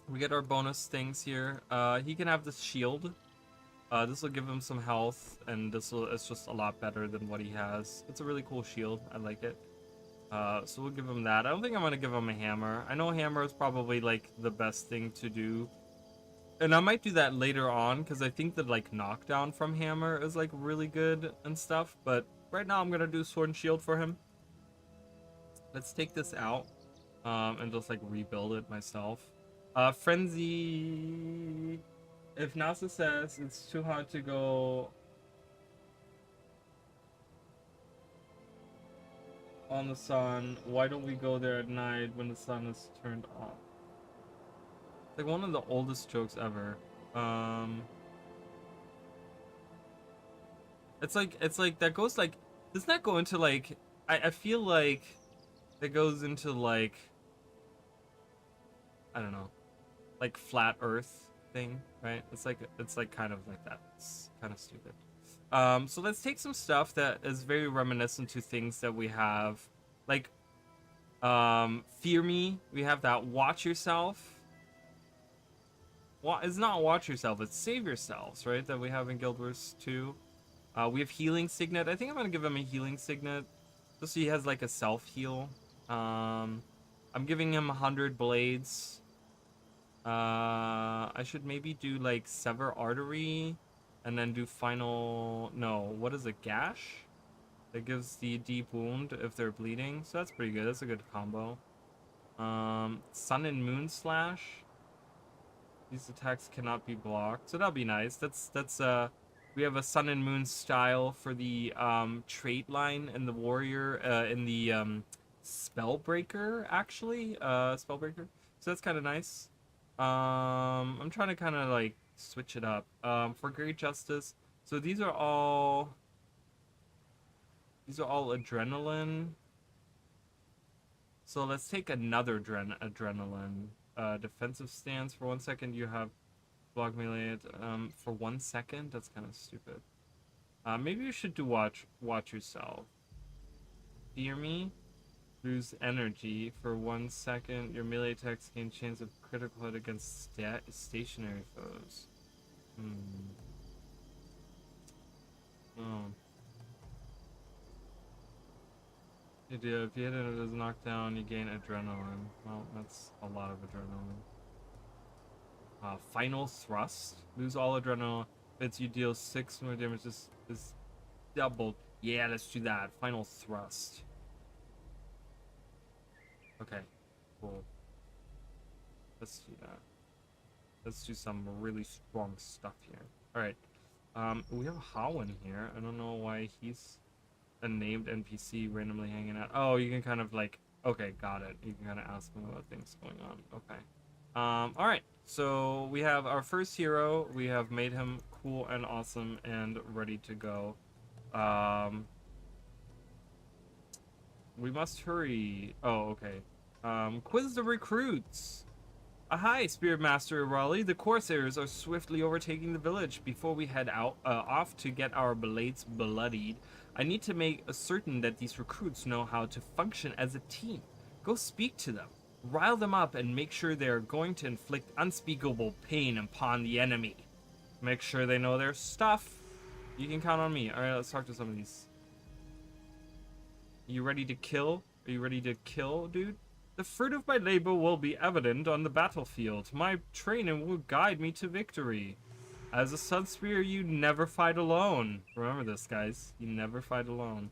[SPEAKER 1] We get our bonus things here. He can have this shield. This will give him some health, and it's just a lot better than what he has. It's a really cool shield. I like it. So we'll give him that. I don't think I'm gonna give him a hammer. I know hammer is probably like the best thing to do, and I might do that later on because I think that like knockdown from hammer is like really good and stuff. But right now I'm gonna do sword and shield for him. Let's take this out and just like rebuild it myself. Frenzy. If NASA says it's too hard to go on the sun, why don't we go there at night when the sun is turned off? It's like one of the oldest jokes ever. It's like that goes like, doesn't that go into like, I feel like that goes into like, I don't know, like flat Earth thing, right? It's like kind of like that. It's kind of stupid. So let's take some stuff that is very reminiscent to things that we have, like, fear me. We have that. Watch yourself. It's not watch yourself. It's save yourselves, right? That we have in Guild Wars 2. We have healing signet. I think I'm gonna give him a healing signet, just so he has like a self heal. I'm giving him 100 blades. I should maybe do like sever artery, and then do final. No, what is it? Gash. That gives the deep wound if they're bleeding. So that's pretty good. That's a good combo. Sun and Moon Slash. These attacks cannot be blocked, so that'll be nice. That's we have a Sun and Moon style for the trait line in the warrior in the Spellbreaker, actually. Spellbreaker. So that's kind of nice. I'm trying to kind of like switch it up. For Great Justice. So these are all adrenaline. So let's take another adrenaline. Defensive stance for 1 second. You have block melee for 1 second. That's kind of stupid. Maybe you should do watch yourself. Fear me. Lose energy for 1 second. Your melee attacks gain chance of critical hit against stationary foes. Oh. You do. If you hit it as knockdown, you gain adrenaline. Well, that's a lot of adrenaline. Final thrust. Lose all adrenaline. Hits you deal 6 more damage. This is doubled. Yeah, let's do that. Final thrust. Okay, cool. Let's do that. Let's do some really strong stuff here. Alright. We have Howen here. I don't know why he's a named NPC randomly hanging out. Oh, you can kind of like, okay, got it. You can kind of ask him about things going on. Okay. All right. So we have our first hero. We have made him cool and awesome and ready to go. We must hurry. Oh, okay. Quiz the recruits. Hi, Spirit Master Raleigh. The Corsairs are swiftly overtaking the village. Before we head out off to get our blades bloodied, I need to make certain that these recruits know how to function as a team. Go speak to them, rile them up, and make sure they are going to inflict unspeakable pain upon the enemy. Make sure they know their stuff. You can count on me. All right, let's talk to some of these. You ready to kill? Are you ready to kill, dude? The fruit of my labor will be evident on the battlefield. My training will guide me to victory. As a Sunspear, you never fight alone. Remember this, guys. You never fight alone.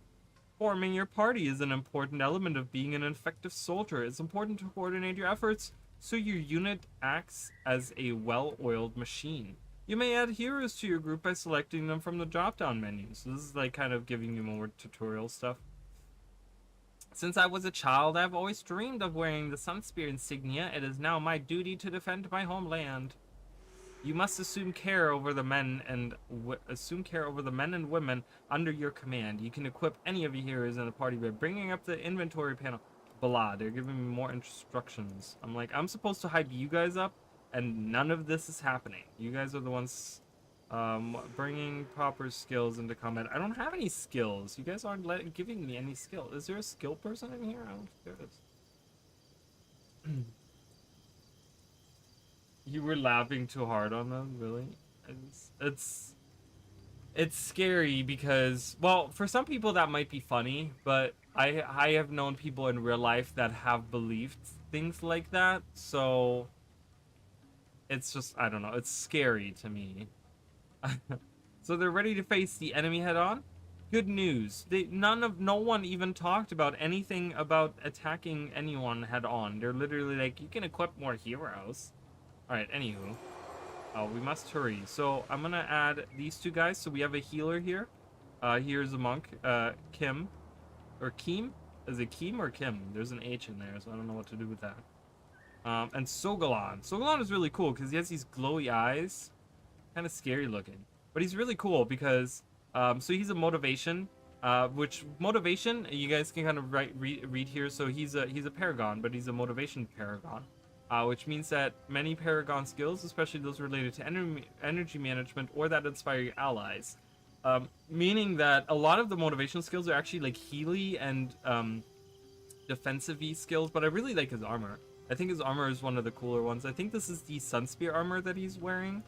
[SPEAKER 1] Forming your party is an important element of being an effective soldier. It's important to coordinate your efforts so your unit acts as a well-oiled machine. You may add heroes to your group by selecting them from the drop-down menu. So this is like kind of giving you more tutorial stuff. Since I was a child, I've always dreamed of wearing the Sunspear insignia. It is now my duty to defend my homeland. You must assume care over the men and women under your command. You can equip any of your heroes in the party by bringing up the inventory panel. Blah, they're giving me more instructions. I'm like, I'm supposed to hype you guys up, and none of this is happening. You guys are the ones bringing proper skills into combat. I don't have any skills. You guys aren't giving me any skill. Is there a skill person in here? I don't think there is. You were laughing too hard on them, really? It's scary because, well, for some people that might be funny, but I have known people in real life that have believed things like that, so it's just, I don't know, it's scary to me. So they're ready to face the enemy head on? Good news. No one even talked about anything about attacking anyone head on. They're literally like, you can equip more heroes. Alright, anywho. We must hurry. So I'm gonna add these two guys. So we have a healer here. Here's a monk, Kim. Or Keem? Is it Keem or Kim? There's an H in there, so I don't know what to do with that. And Sogalon. Sogalon is really cool because he has these glowy eyes. Kind of scary looking. But he's really cool because, so he's a motivation. Which motivation, you guys can kind of read here. So he's a paragon, but he's a motivation paragon. Which means that many paragon skills, especially those related to energy management or that inspire your allies, meaning that a lot of the motivation skills are actually like healy and defensive-y skills, but I really like his armor. I think his armor is one of the cooler ones. I think this is the Sunspear armor that he's wearing.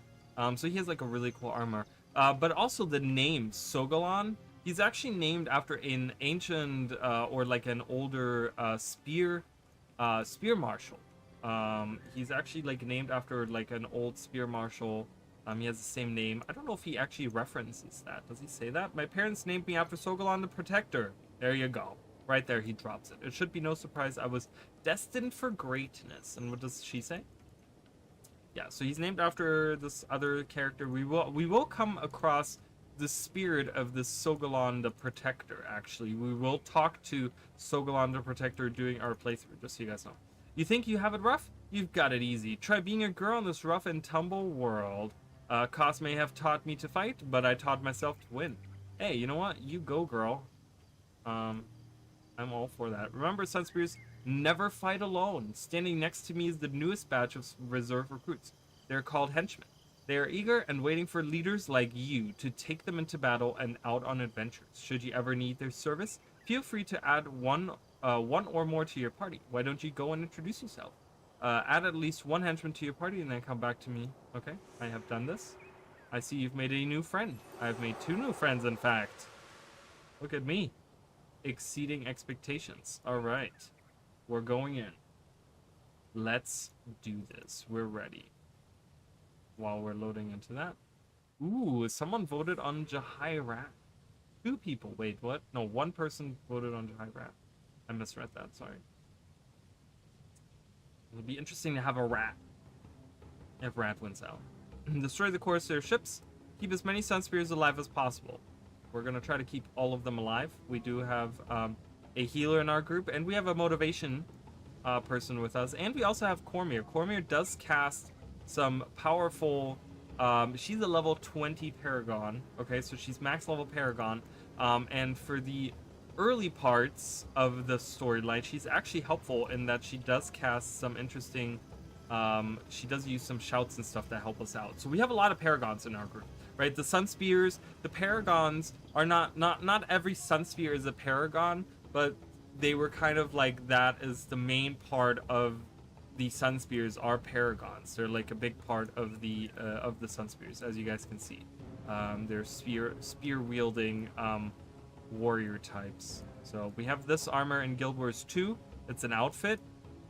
[SPEAKER 1] So he has like a really cool armor. But also the name Sogalon, he's actually named after an ancient or like an older spear marshal. He's actually like named after like an old spear marshal. He has the same name. I don't know if he actually references that. Does he say that? My parents named me after Sogalon the Protector. There you go. Right there, he drops it. It should be no surprise I was destined for greatness. And what does she say? Yeah, so he's named after this other character. We will come across the spirit of this Sogalon the Protector, actually. We will talk to Sogalon the Protector during our playthrough, just so you guys know. You think you have it rough? You've got it easy. Try being a girl in this rough and tumble world. Cos may have taught me to fight, but I taught myself to win. Hey, you know what? You go, girl. I'm all for that. Remember, Sunspears, never fight alone. Standing next to me is the newest batch of reserve recruits. They're called henchmen. They are eager and waiting for leaders like you to take them into battle and out on adventures. Should you ever need their service, feel free to add one or more to your party. Why don't you go and introduce yourself? Add at least one henchman to your party and then come back to me. Okay, I have done this. I see you've made a new friend. I've made 2 new friends, in fact. Look at me. Exceeding expectations. All right. We're going in. Let's do this. We're ready. While we're loading into that. Ooh, someone voted on Jahairat. 2 people. Wait, what? No, 1 person voted on Jahairat. I misread that, sorry. It'll be interesting to have a rat. If Rat wins out. Destroy the Corsair ships. Keep as many Sunspears alive as possible. We're going to try to keep all of them alive. We do have a healer in our group, and we have a motivation person with us. And we also have Cormier. Cormier does cast some powerful... she's a level 20 Paragon. Okay, so she's max level Paragon. And for the early parts of the storyline, she's actually helpful in that she does cast some interesting... she does use some shouts and stuff that help us out. So we have a lot of Paragons in our group. Right, the Sunspears, the Paragons are not every Sunspear is a Paragon, but they were kind of like that is the main part of the Sunspears are Paragons. They're like a big part of the Sunspears, as you guys can see. They're spear wielding warrior types. So we have this armor in Guild Wars 2. It's an outfit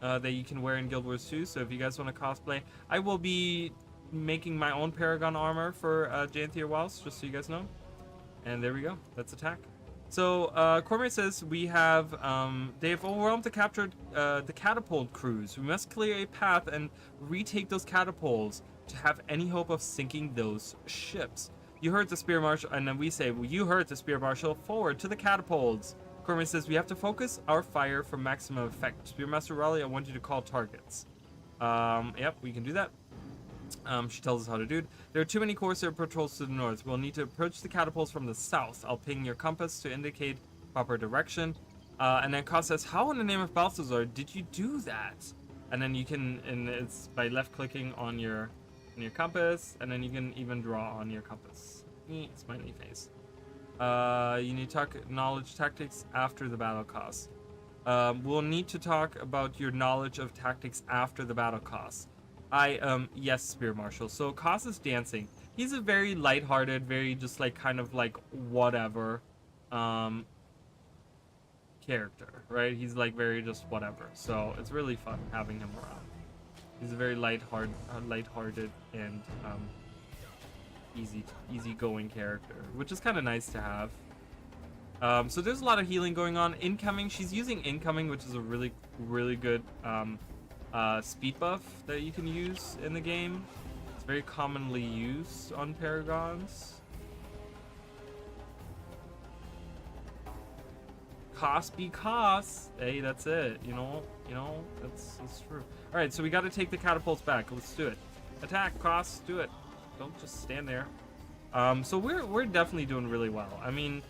[SPEAKER 1] that you can wear in Guild Wars 2. So if you guys want to cosplay, I will be making my own Paragon armor for Janthier Wells, just so you guys know. And there we go. Let's attack. So Cormier says we have they have overwhelmed the captured the catapult crews. We must clear a path and retake those catapults to have any hope of sinking those ships. You heard the spear marshal, and then we say, well, you heard the spear marshal. Forward to the catapults. Cormier says we have to focus our fire for maximum effect. Spearmaster Raleigh, I want you to call targets. Yep, we can do that. She tells us how to do it. There are too many Corsair patrols to the north. We'll need to approach the catapults from the south. I'll ping your compass to indicate proper direction. And then Kos says, how in the name of Balthazar did you do that? And then you can, and it's by left clicking on your compass, and then you can even draw on your compass. Smiley face. You need to talk knowledge tactics after the battle, Kos. We'll need to talk about your knowledge of tactics after the battle, Kos. Yes, Spear Marshal. So Kos is dancing. He's a very lighthearted, very just like kind of like whatever character, right? He's like very just whatever. So it's really fun having him around. He's a very lighthearted and easygoing character, which is kind of nice to have. So there's a lot of healing going on. Incoming, she's using incoming, which is a really good speed buff that you can use in the game. It's very commonly used on Paragons. Cost be cost. Hey, that's it. You know, that's true. Alright, so we gotta take the catapults back. Let's do it. Attack, Cross, do it. Don't just stand there. So we're definitely doing really well. I mean,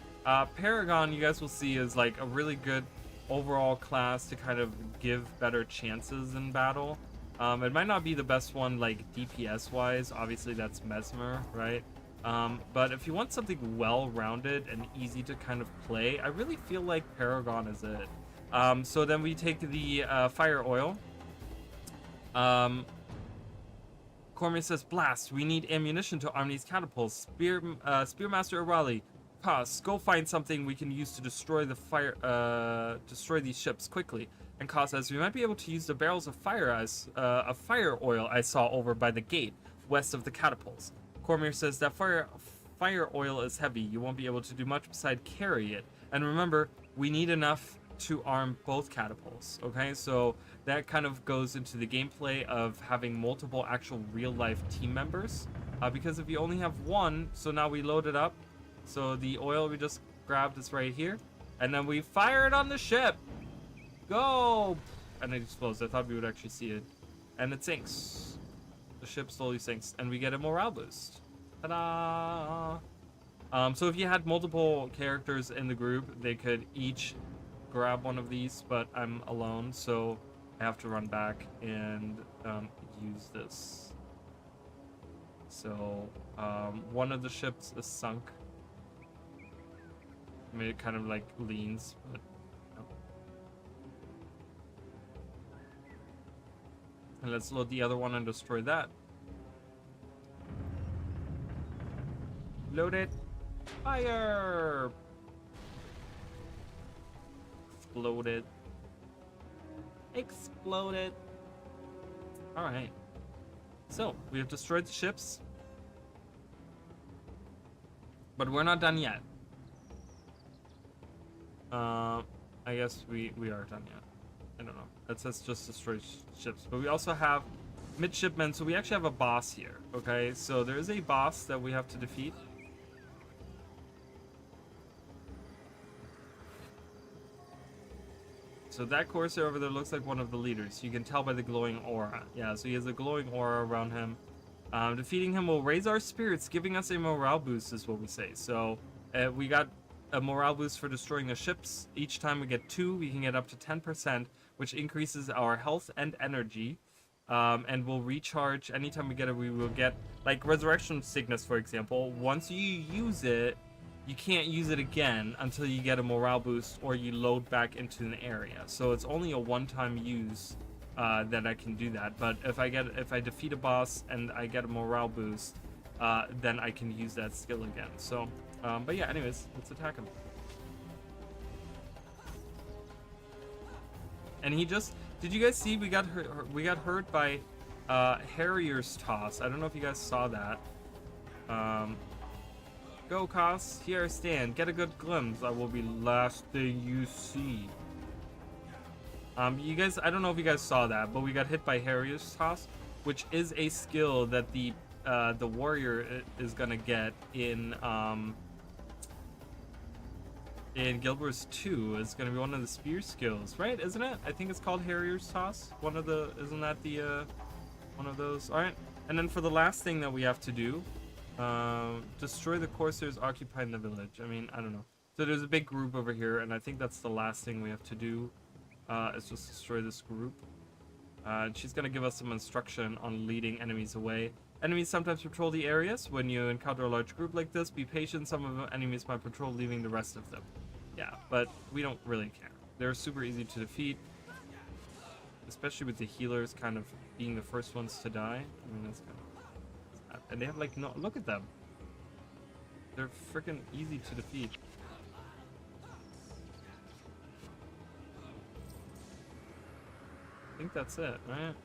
[SPEAKER 1] Paragon, you guys will see, is like a really good overall class to kind of give better chances in battle. It might not be the best one like DPS wise, obviously that's Mesmer, right? But if you want something well-rounded and easy to kind of play, I really feel like Paragon is it. So then we take the fire oil. Cormier says, blast, we need ammunition to arm these catapults. Spearmaster Arali, Cos, go find something we can use to destroy destroy these ships quickly. And Cos says, we might be able to use the barrels of fire oil I saw over by the gate, west of the catapults. Cormier says, that fire oil is heavy. You won't be able to do much besides carry it. And remember, we need enough to arm both catapults, okay? So that kind of goes into the gameplay of having multiple actual real-life team members. Because if you only have one, so now we load it up. So the oil we just grabbed is right here. And then we fire it on the ship. Go! And it explodes. I thought we would actually see it. And it sinks. The ship slowly sinks. And we get a morale boost. Ta-da! So if you had multiple characters in the group, they could each grab one of these, but I'm alone, so I have to run back and use this. So one of the ships is sunk. I mean, it kind of like leans, but no. And let's load the other one and destroy that. Load it. Fire! Exploded. Exploded. Alright. So, we have destroyed the ships. But we're not done yet. I guess we are done yet. I don't know. That says just destroy ships. But we also have midshipmen, so we actually have a boss here. Okay, so there is a boss that we have to defeat. So that Corsair over there looks like one of the leaders. You can tell by the glowing aura. Yeah, so he has a glowing aura around him. Defeating him will raise our spirits, giving us a morale boost is what we say. So we got a morale boost for destroying the ships. Each time we get 2, we can get up to 10%, which increases our health and energy. And we'll recharge anytime we get it. We will get, like, Resurrection Sickness, for example. Once you use it, you can't use it again until you get a morale boost or you load back into an area. So it's only a one-time use that I can do that. But if I defeat a boss and I get a morale boost, then I can use that skill again. So, but yeah, anyways, let's attack him. And he just, did you guys see we got hurt by Harrier's toss? I don't know if you guys saw that. Go, Cos. Here I stand. Get a good glimpse. I will be last thing you see. You guys, I don't know if you guys saw that, but we got hit by Harrier's toss, which is a skill that the warrior is gonna get in Guild Wars 2. It's gonna be one of the spear skills, right? Isn't it? I think it's called Harrier's toss. Isn't that the one of those? All right. And then for the last thing that we have to do. Destroy the Corsairs occupying the village. I mean, I don't know. So there's a big group over here, and I think that's the last thing we have to do. Is just destroy this group. And she's gonna give us some instruction on leading enemies away. Enemies sometimes patrol the areas. When you encounter a large group like this, be patient. Some of the enemies might patrol, leaving the rest of them. Yeah, but we don't really care. They're super easy to defeat. Especially with the healers kind of being the first ones to die. I mean, that's kind of... And they have, like, no... Look at them. They're freaking easy to defeat. I think that's it, right?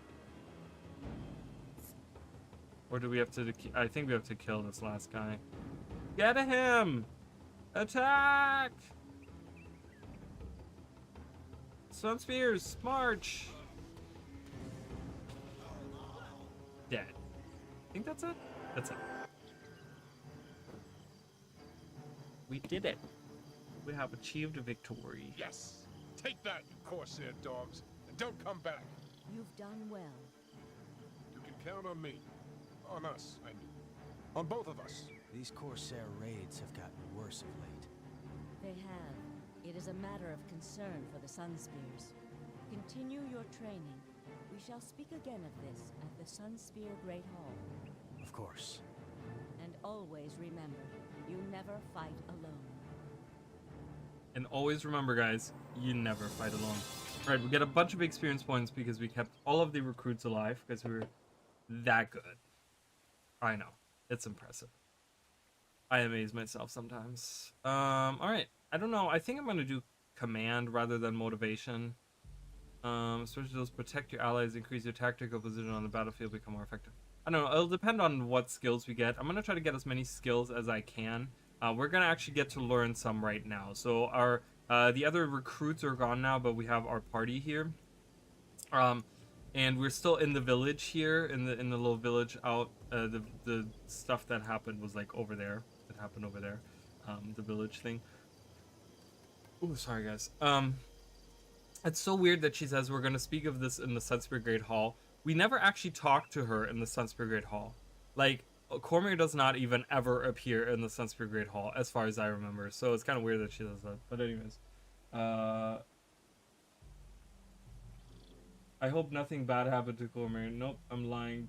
[SPEAKER 1] Or do we have to... I think we have to kill this last guy. Get him! Attack! Sun Spears, march! Dead. I think that's it? That's it. We did it. We have achieved a victory.
[SPEAKER 5] Yes! Take that, you Corsair dogs, and don't come back.
[SPEAKER 4] You've done well.
[SPEAKER 5] You can count on me. On us, I mean. On both of us.
[SPEAKER 3] These Corsair raids have gotten worse of late.
[SPEAKER 4] They have. It is a matter of concern for the Sunspears. Continue your training. We shall speak again of this at the Sunspear Great Hall.
[SPEAKER 3] Of course.
[SPEAKER 4] And always remember, you never fight alone.
[SPEAKER 1] And always remember, guys, you never fight alone. Right, we get a bunch of experience points because we kept all of the recruits alive because we were that good. I know. It's impressive. I amaze myself sometimes. Alright. I don't know. I think I'm going to do command rather than motivation. Especially those protect your allies, increase your tactical position on the battlefield, become more effective. I don't know. It'll depend on what skills we get. I'm going to try to get as many skills as I can. We're going to actually get to learn some right now. So our the other recruits are gone now, but we have our party here. And we're still in the village here, in the little village out. The stuff that happened was like over there. It happened over there. The village thing. Ooh, sorry guys. It's so weird that she says we're going to speak of this in the Sunspear Great Hall. We never actually talked to her in the Sunspear Great Hall. Like, Cormier does not even ever appear in the Sunspear Great Hall, as far as I remember. So it's kind of weird that she does that. But anyways. I hope nothing bad happened to Cormier. Nope, I'm lying.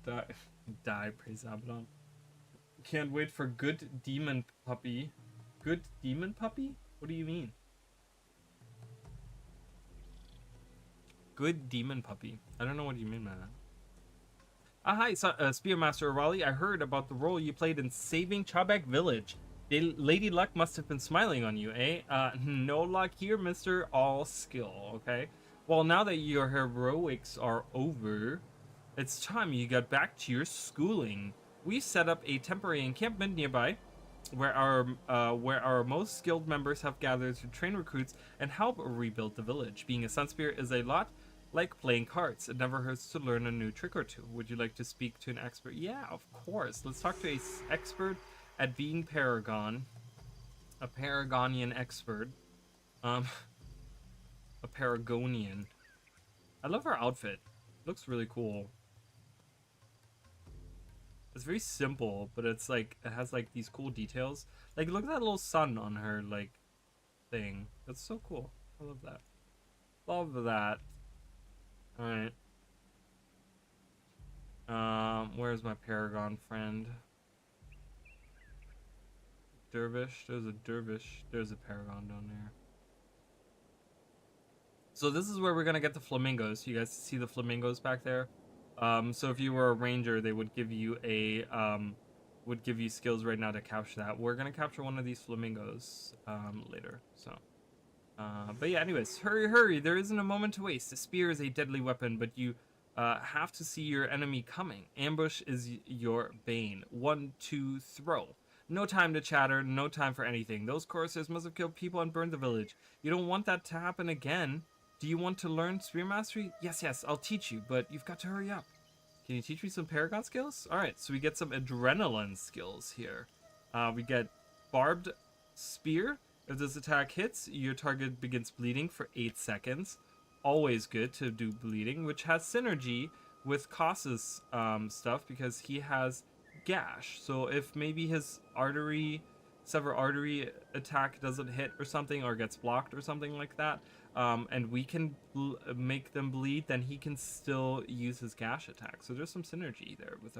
[SPEAKER 1] Die, praise Abaddon. Can't wait for good demon puppy. Good demon puppy? What do you mean? Good demon puppy. I don't know what you mean by that. Hi, Spearmaster Raleigh. I heard about the role you played in saving Chawbek Village. Lady Luck must have been smiling on you, eh? No luck here, Mr. All Skill, okay? Well, now that your heroics are over, it's time you got back to your schooling. We set up a temporary encampment nearby, where our most skilled members have gathered to train recruits and help rebuild the village. Being a Sunspear is a lot like playing cards. It never hurts to learn a new trick or two. Would you like to speak to an expert? Yeah, of course. Let's talk to a expert at being Paragon. A Paragonian expert. A Paragonian. I love her outfit. Looks really cool. It's very simple, but it's like, it has like these cool details. Like, look at that little sun on her, like, thing. That's so cool. I love that. Love that. Alright. Where's my Paragon friend? Dervish? There's a Dervish. There's a Paragon down there. So this is where we're gonna get the flamingos. You guys see the flamingos back there? So if you were a ranger, they would give you a skills right now to capture that. We're gonna capture one of these flamingos later. So, but yeah. Anyways, hurry! There isn't a moment to waste. The spear is a deadly weapon, but you have to see your enemy coming. Ambush is your bane. 1, 2, throw. No time to chatter. No time for anything. Those Corsairs must have killed people and burned the village. You don't want that to happen again. Do you want to learn Spear Mastery? Yes, I'll teach you, but you've got to hurry up. Can you teach me some Paragon skills? Alright, so we get some Adrenaline skills here. We get Barbed Spear. If this attack hits, your target begins bleeding for 8 seconds. Always good to do bleeding, which has synergy with Koss's stuff because he has Gash. So if maybe his Sever Artery attack doesn't hit or something, or gets blocked or something like that, and we can make them bleed, then he can still use his Gash attack. So there's some synergy there with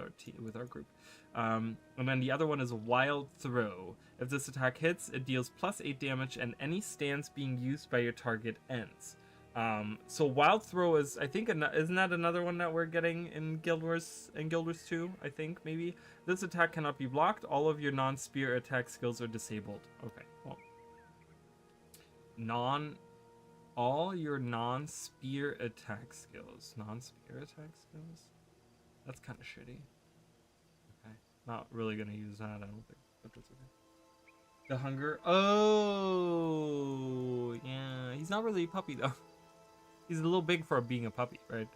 [SPEAKER 1] our group. And then the other one is Wild Throw. If this attack hits, it deals +8 damage, and any stance being used by your target ends. So Wild Throw is, I think, isn't that another one that we're getting in Guild Wars 2? I think maybe. This attack cannot be blocked. All of your non-spear attack skills are disabled. Okay, well, all your non-spear attack skills. Non-spear attack skills? That's kind of shitty. Okay. Not really going to use that, I don't think. But that's okay. The hunger. Oh, yeah. He's not really a puppy, though. He's a little big for being a puppy, right?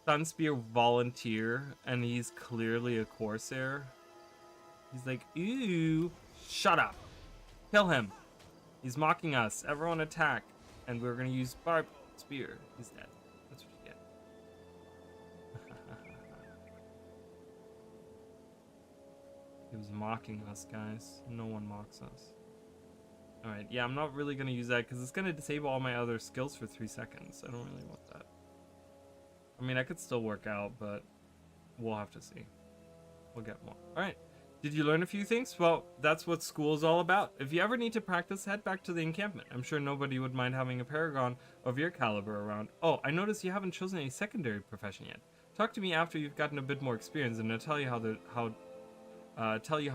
[SPEAKER 1] Sunspear volunteer, and he's clearly a Corsair. He's like, ooh, shut up. Kill him. He's mocking us. Everyone attack. And we're going to use Barbed Spear. He's dead. That's what Who's mocking us, guys? No one mocks us. Alright, yeah, I'm not really going to use that because it's going to disable all my other skills for 3 seconds. I don't really want that. I mean, I could still work out, but we'll have to see. We'll get more. Alright. Did you learn a few things? Well, that's what school is all about. If you ever need to practice, head back to the encampment. I'm sure nobody would mind having a paragon of your caliber around. Oh, I noticed you haven't chosen a secondary profession yet. Talk to me after you've gotten a bit more experience, and I'll tell you how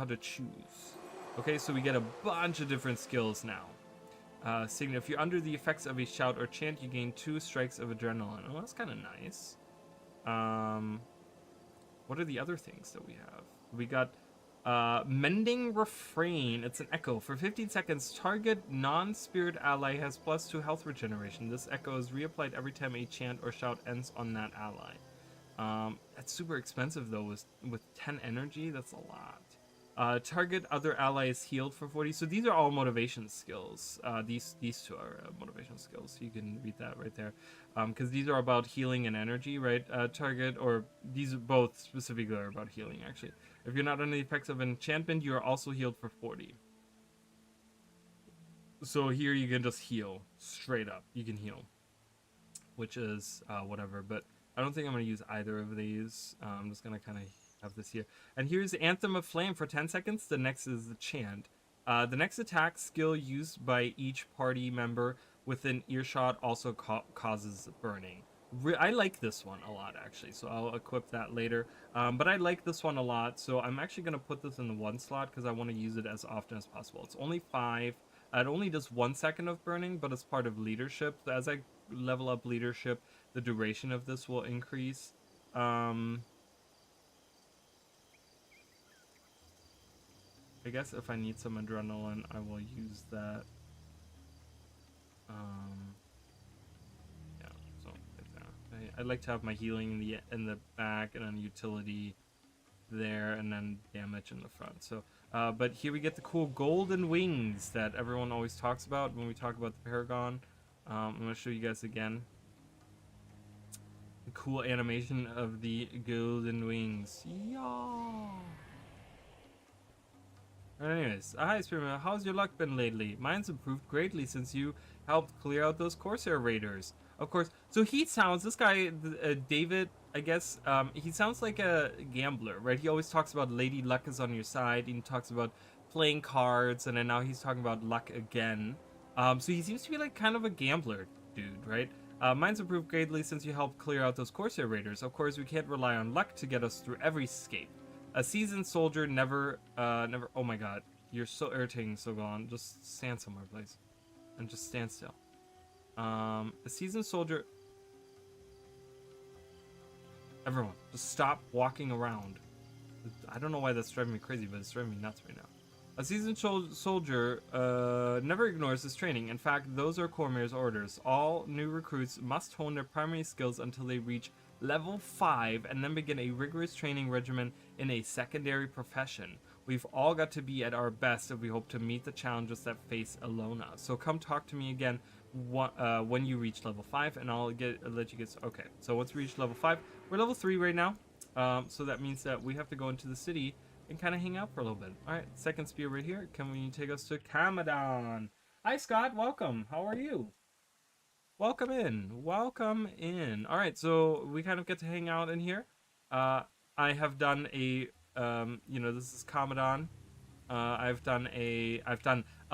[SPEAKER 1] to choose. Okay, so we get a bunch of different skills now. Signal. If you're under the effects of a shout or chant, you gain 2 strikes of adrenaline. Oh, that's kind of nice. What are the other things that we have? We got Mending Refrain. It's an echo. For 15 seconds, target non-spirit ally has +2 health regeneration. This echo is reapplied every time a chant or shout ends on that ally. That's super expensive though. With 10 energy, that's a lot. Target other allies healed for 40. So these are all motivation skills. These 2 are motivation skills. You can read that right there. Because these are about healing and energy, right? Target, or these are both specifically are about healing, actually. If you're not under the effects of enchantment, you are also healed for 40. So here you can just heal straight up. You can heal, which is whatever. But I don't think I'm going to use either of these. I'm just going to kind of have this here. And here's the Anthem of Flame for 10 seconds. The next is the chant. The next attack skill used by each party member within earshot also causes burning. I like this one a lot, actually, so I'll equip that later. But I like this one a lot, so I'm actually going to put this in the 1 slot because I want to use it as often as possible. It's only 5. It only does 1 second of burning, but it's part of leadership. So as I level up leadership, the duration of this will increase. I guess if I need some adrenaline, I will use that. Yeah, so right there. I'd like to have my healing in the back, and then utility there, and then damage in the front. So, but here we get the cool golden wings that everyone always talks about when we talk about the Paragon. I'm gonna show you guys again. The cool animation of the golden wings. Yeah. Anyways, hi Spearman, how's your luck been lately? Mine's improved greatly since you helped clear out those Corsair raiders. Of course, so he sounds, this guy, David, I guess, he sounds like a gambler, right? He always talks about Lady Luck is on your side, and he talks about playing cards, and then now he's talking about luck again. So he seems to be like kind of a gambler dude, right? Mine's improved greatly since you helped clear out those Corsair raiders. Of course, we can't rely on luck to get us through every escape. A seasoned soldier never, oh my god, you're so irritating, Sogon. Just stand somewhere, please. And just stand still. A seasoned soldier... Everyone, just stop walking around. I don't know why that's driving me crazy, but it's driving me nuts right now. A seasoned soldier never ignores his training. In fact, those are Cormier's orders. All new recruits must hone their primary skills until they reach level 5 and then begin a rigorous training regimen in a secondary profession. We've all got to be at our best if we hope to meet the challenges that face Alona. So come talk to me again when you reach level 5, and I'll let you get... Okay, so once we reach level 5, we're level 3 right now. So that means that we have to go into the city and kind of hang out for a little bit. Alright, second spear right here. Can we take us to Camadon? Hi Scott, welcome. How are you? Welcome in. Welcome in. All right, so we kind of get to hang out in here. I have done a, this is Camadon. I've done a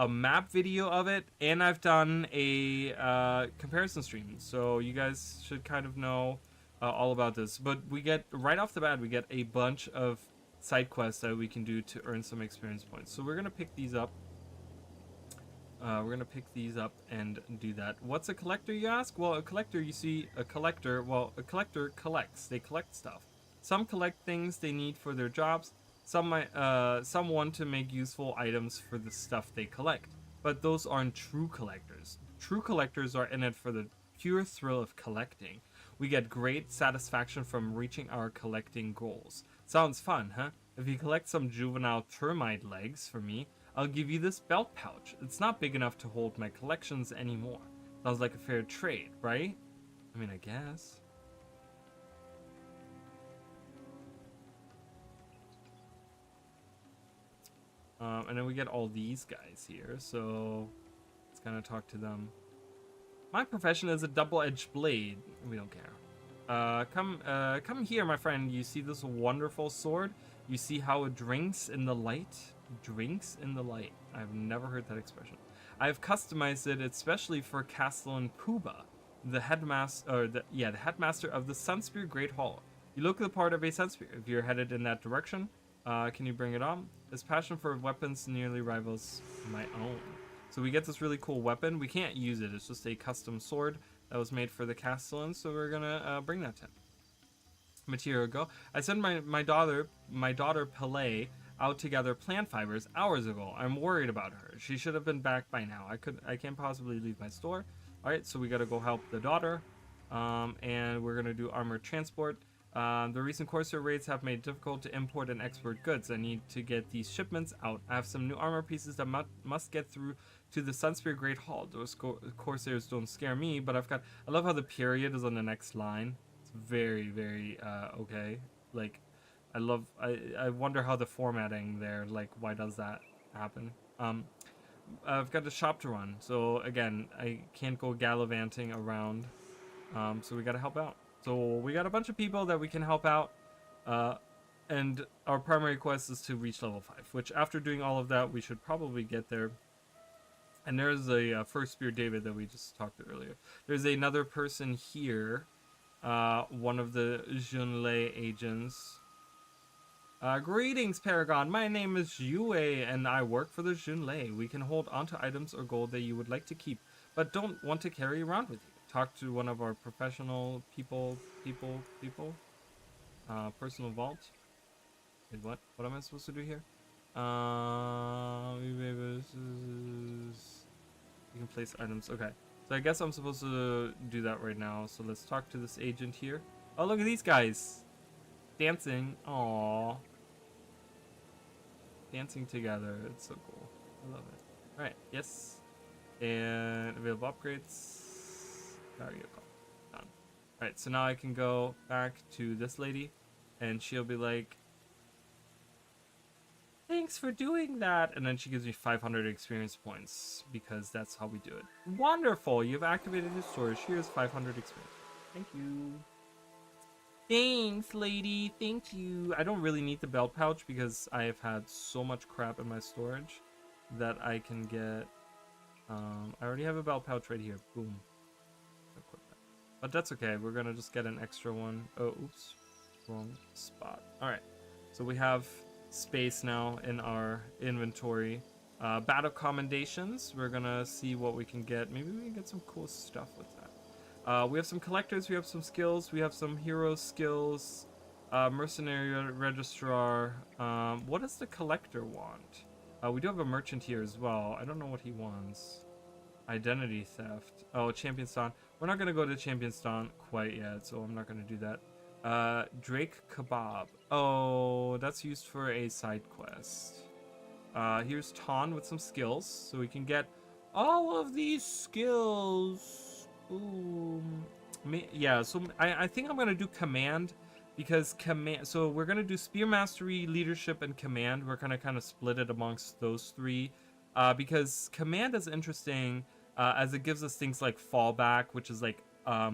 [SPEAKER 1] map video of it, and I've done a comparison stream. So you guys should kind of know all about this. But we get, right off the bat, we get a bunch of side quests that we can do to earn some experience points. So we're going to pick these up. And do that. What's a collector, you ask? Well, a collector, a collector collects. They collect stuff. Some collect things they need for their jobs. Some want to make useful items for the stuff they collect. But those aren't true collectors. True collectors are in it for the pure thrill of collecting. We get great satisfaction from reaching our collecting goals. Sounds fun, huh? If you collect some juvenile termite legs for me, I'll give you this belt pouch. It's not big enough to hold my collections anymore. Sounds like a fair trade, right? I mean, I guess. And then we get all these guys here, so let's kind of talk to them. My profession is a double-edged blade. We don't care. Come here, my friend. You see this wonderful sword? You see how it drinks in the light? Drinks in the light. I've never heard that expression. I've customized it especially for Castellan Puba, the headmaster, the headmaster of the Sunspear Great Hall. You look the part of a Sunspear. If you're headed in that direction, can you bring it on? His passion for weapons nearly rivals my own. So we get this really cool weapon. We can't use it. It's just a custom sword that was made for the Castellan. So we're gonna bring that to him. Material go. I sent my daughter Pelé out to gather plant fibers hours ago. I'm worried about her. She should have been back by now. I can't possibly leave my store. All right, so we gotta go help the daughter, and we're gonna do armored transport. The recent Corsair raids have made it difficult to import and export goods. I need to get these shipments out. I have some new armor pieces that must get through to the Sunspear Great Hall. Those Corsairs don't scare me, but I love how the period is on the next line. It's very, very okay. Like, I wonder how the formatting there, like, why does that happen? I've got a shop to run, so again, I can't go gallivanting around, so we gotta help out. So we got a bunch of people that we can help out, and our primary quest is to reach level 5, which after doing all of that, we should probably get there. And there's a first spear David that we just talked to earlier. There's another person here, one of the Junlei agents. Greetings, Paragon. My name is Yue, and I work for the Junlei. We can hold onto items or gold that you would like to keep, but don't want to carry around with you. Talk to one of our professional people. Personal vault. Wait, what? What am I supposed to do here? You can place items. Okay. So I guess I'm supposed to do that right now. So let's talk to this agent here. Oh, look at these guys. Dancing. Aww. Dancing together. It's so cool. I love it. Alright. Yes. And available upgrades. There you go. Done. Alright, so now I can go back to this lady, and she'll be like, thanks for doing that. And then she gives me 500 experience points, because that's how we do it. Wonderful. You've activated your storage. Here's 500 experience. Thank you. Thanks, lady. Thank you. I don't really need the belt pouch because I have had so much crap in my storage that I can get. I already have a belt pouch right here. Boom. But that's okay. We're gonna just get an extra one. Oh, oops. Wrong spot. Alright. So we have space now in our inventory. Battle commendations. We're gonna see what we can get. Maybe we can get some cool stuff with that. We have some collectors. We have some skills. We have some hero skills. Mercenary registrar. What does the collector want? We do have a merchant here as well. I don't know what he wants. Identity theft. Oh, Championstown. We're not going to go to Championstown quite yet, so I'm not going to do that. Drake Kebab. Oh, that's used for a side quest. Here's Ton with some skills, so we can get all of these skills. Ooh. Yeah, so I think I'm going to do command, because command. So we're going to do spear mastery, leadership, and command. We're going to kind of split it amongst those three, because command is interesting. As it gives us things like fallback, which is like a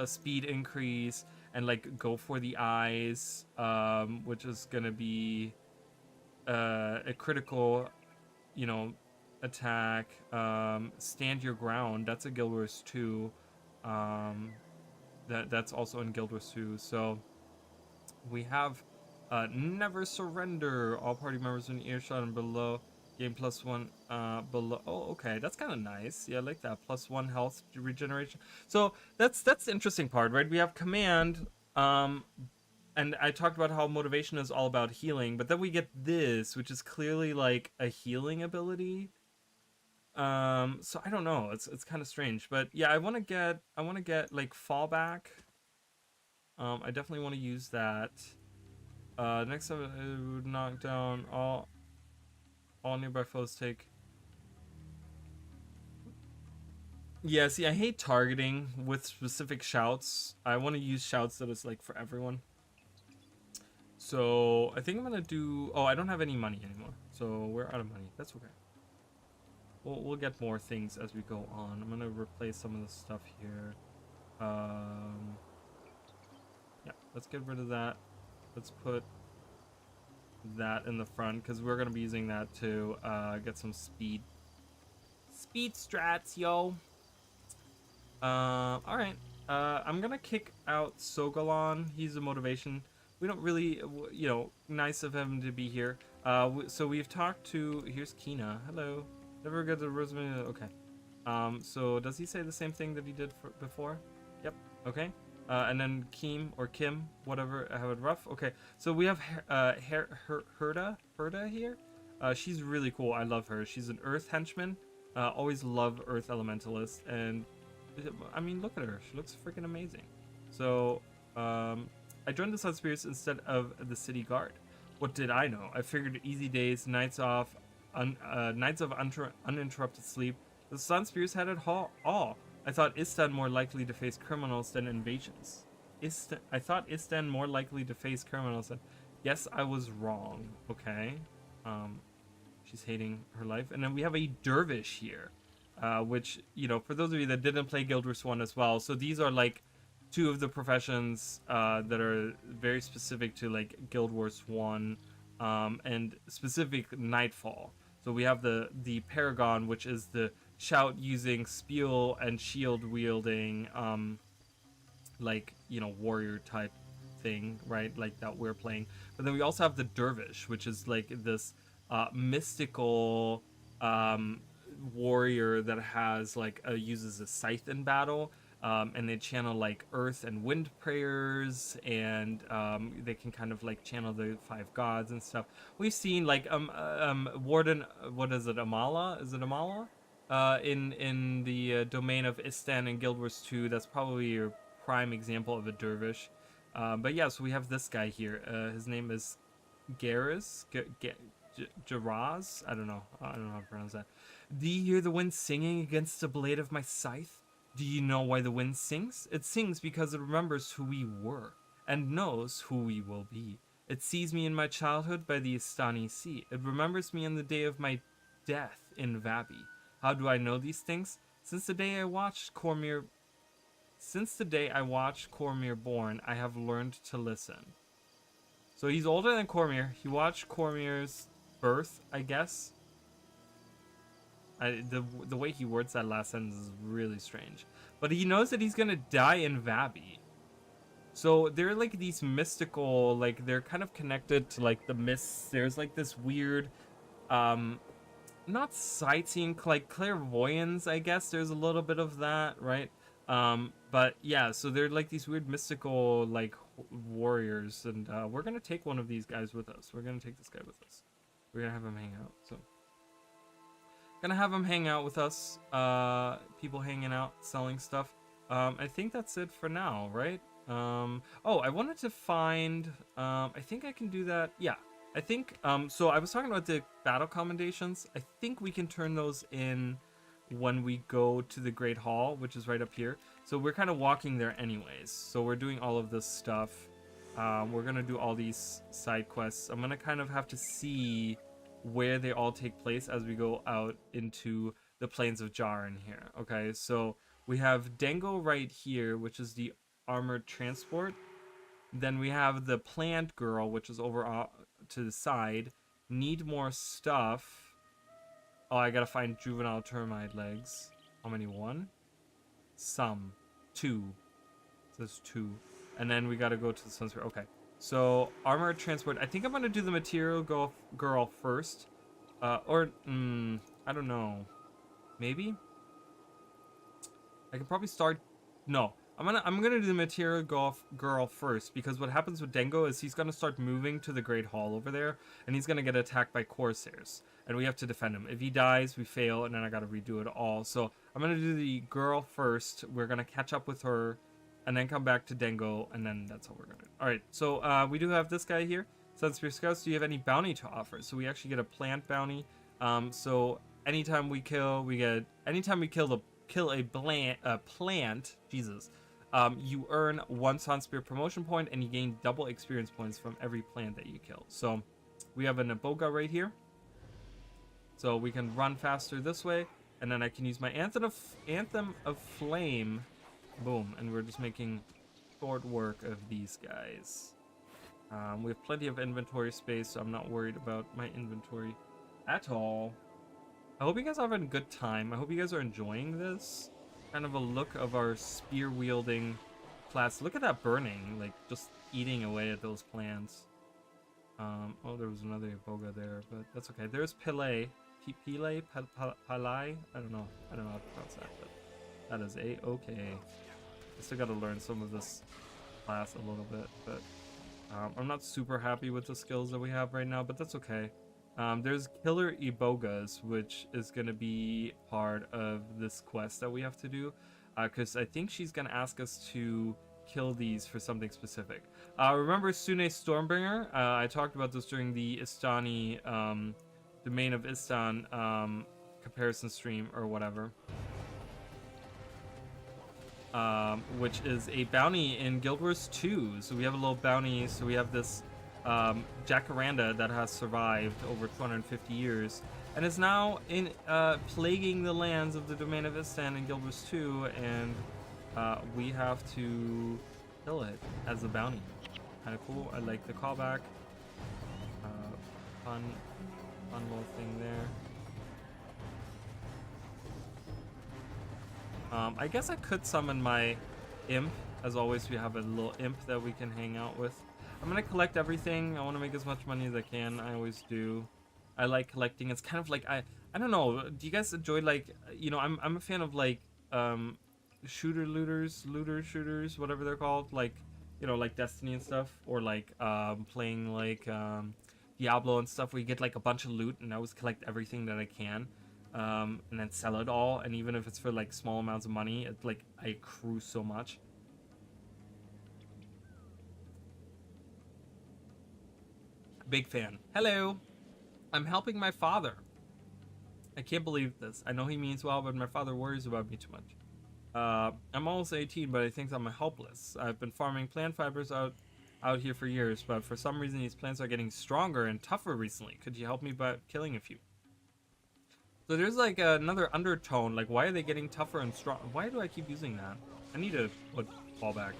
[SPEAKER 1] speed increase, and like go for the eyes, which is gonna be a critical, attack. Stand your ground. That's a Guild Wars 2. That's also in Guild Wars 2. So we have never surrender. All party members in earshot and below. Gain +1 below. Oh, okay, that's kind of nice. Yeah, I like that. +1 health regeneration. So that's the interesting part, right? We have command, and I talked about how motivation is all about healing, but then we get this, which is clearly like a healing ability. So I don't know. It's kind of strange, but yeah, I want to get like fallback. I definitely want to use that. Next time, it would knock down all nearby foes take. Yeah, see, I hate targeting with specific shouts. I want to use shouts that is like for everyone. So I think I'm gonna do. Oh, I don't have any money anymore, so we're out of money. That's okay. We'll get more things as we go on. I'm gonna replace some of the stuff here. Yeah, let's get rid of that. Let's put that in the front because we're gonna be using that to get some speed. Speed strats, yo. All right. I'm gonna kick out Sogalon. He's a motivation. We don't really, nice of him to be here. So we've talked to. Here's Kina. Hello. Never get the Rosemary. Okay. So does he say the same thing that he did before? Yep. Okay. And then Kim or Kim, whatever. I have it rough. Okay. So we have Herda here. She's really cool. I love her. She's an Earth henchman. Always love Earth elementalist, and I mean, look at her. She looks freaking amazing. So I joined the Sun Spirits instead of the City Guard. What did I know? I figured easy days, nights of uninterrupted sleep. The Sun Spirits had it all. I thought Istan more likely to face criminals than invasions. I thought Istan more likely to face criminals than. Yes, I was wrong. Okay. She's hating her life. And then we have a dervish here, which, for those of you that didn't play Guild Wars 1 as well, so these are like two of the professions that are very specific to like Guild Wars 1 and specific Nightfall. So we have the Paragon, which is the shout using spiel and shield wielding warrior type thing, right? Like that we're playing. But then we also have the dervish, which is like this mystical warrior that has uses a scythe in battle, and they channel like earth and wind prayers, and they can kind of like channel the 5 gods and stuff. We've seen Warden, what is it, Amala? Is it Amala? In the domain of Istan and Guild Wars 2. That's probably your prime example of a dervish. But yeah, so we have this guy here. His name is Garaz. Jaraz? I don't know how to pronounce that. Do you hear the wind singing against the blade of my scythe? Do you know why the wind sings? It sings because it remembers who we were and knows who we will be. It sees me in my childhood by the Istani Sea. It remembers me on the day of my death in Vabi. How do I know these things? Since the day I watched Cormyr born, I have learned to listen. So he's older than Cormyr. He watched Cormyr's birth, I guess. The way he words that last sentence is really strange. But he knows that he's gonna die in Vabi. So they're like these mystical, like they're kind of connected to like the mists. There's like this weird, not sightseeing, like clairvoyance, I guess. There's a little bit of that, right? But yeah, so they're like these weird mystical like warriors, and we're gonna take one of these guys with us. We're gonna take this guy with us. We're gonna have him hang out. So gonna have him hang out with us. People hanging out, selling stuff. I think that's it for now, right? Oh, I wanted to find. I think I can do that. Yeah, I think. So I was talking about the battle commendations. I think we can turn those in when we go to the Great Hall, which is right up here. So we're kind of walking there anyways. So we're doing all of this stuff. We're gonna do all these side quests. I'm gonna kind of have to see where they all take place as we go out into the plains of Jaren here. Okay, so we have Dengo right here, which is the armored transport. Then we have the plant girl, which is over to the side. Need more stuff. Oh, I gotta find juvenile termite legs. How many? 1? Some. 2. It says 2. And then we gotta go to the sunsphere. Okay. So, armored transport. I think I'm gonna do the material girl first. I don't know. Maybe? I can probably start. No. I'm gonna do the material girl first, because what happens with Dengo is he's gonna start moving to the Great Hall over there, and he's gonna get attacked by Corsairs, and we have to defend him. If he dies, we fail, and then I gotta redo it all. So I'm gonna do the girl first. We're gonna catch up with her, and then come back to Dengo, and then that's how we're gonna do. All right. So we do have this guy here. Sunspear Scouts. Do you have any bounty to offer? So we actually get a plant bounty. So anytime we kill a plant. Jesus. you earn 1 Sun Spear promotion point, and you gain double experience points from every plant that you kill. So we have an Iboga right here. So we can run faster this way, and then I can use my Anthem of Flame. Boom, and we're just making short work of these guys. We have plenty of inventory space, so I'm not worried about my inventory at all. I hope you guys are having a good time. I hope you guys are enjoying this. Kind of a look of our spear-wielding class. Look at that burning, like just eating away at those plants. Oh, there was another Iboga there, but that's okay. There's Pele. Pele? Palai? I don't know how to pronounce that, but that is A-okay. I still gotta learn some of this class a little bit, but I'm not super happy with the skills that we have right now, but that's okay. There's Killer Ibogas, which is going to be part of this quest that we have to do, because I think she's going to ask us to kill these for something specific. Remember Sune Stormbringer? I talked about this during the Istani, Domain of Istan comparison stream or whatever. Which is a bounty in Guild Wars 2. So we have a little bounty. So we have this jacaranda that has survived over 250 years and is now in plaguing the lands of the Domain of Istan in Guild Wars 2, and we have to kill it as a bounty. Kind of cool. I like the callback. Fun little thing there. I guess I could summon my imp. As always, we have a little imp that we can hang out with. I'm gonna collect everything. I want to make as much money as I can. I always do. I like collecting. It's kind of like I don't know. Do you guys enjoy, like, you know, I'm a fan of like shooter shooters, whatever they're called, like, you know, like Destiny and stuff, or like playing like Diablo and stuff, where you get like a bunch of loot, and I always collect everything that I can. And then sell it all, and even if it's for like small amounts of money, it's like I accrue so much. Big fan. Hello, I'm helping my father. I can't believe this. I know he means well, but my father worries about me too much. I'm almost 18, but I think I'm helpless. I've been farming plant fibers out here for years, but for some reason these plants are getting stronger and tougher recently. Could you help me by killing a few? So there's like another undertone, like why are they getting tougher and strong? Why do I keep using that? I need to fall back.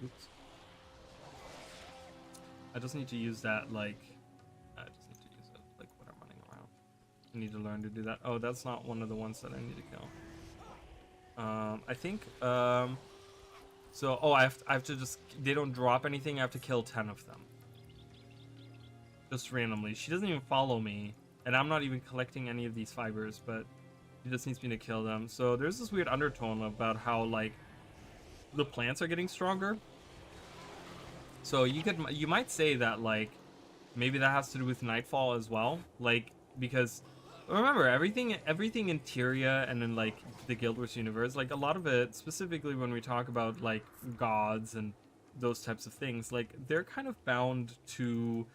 [SPEAKER 1] Oops. I just need to use that, like, I just need to use it like when I'm running around. I need to learn to do that. Oh, that's not one of the ones that I need to kill. I think so. Oh, I have to just, they don't drop anything. I have to kill 10 of them just randomly. She doesn't even follow me. And I'm not even collecting any of these fibers, but he just needs me to kill them. So there's this weird undertone about how, like, the plants are getting stronger. So you might say that, like, maybe that has to do with Nightfall as well. Like, because remember, everything in Tyria and in, like, the Guild Wars universe, like, a lot of it, specifically when we talk about, like, gods and those types of things, like, they're kind of bound to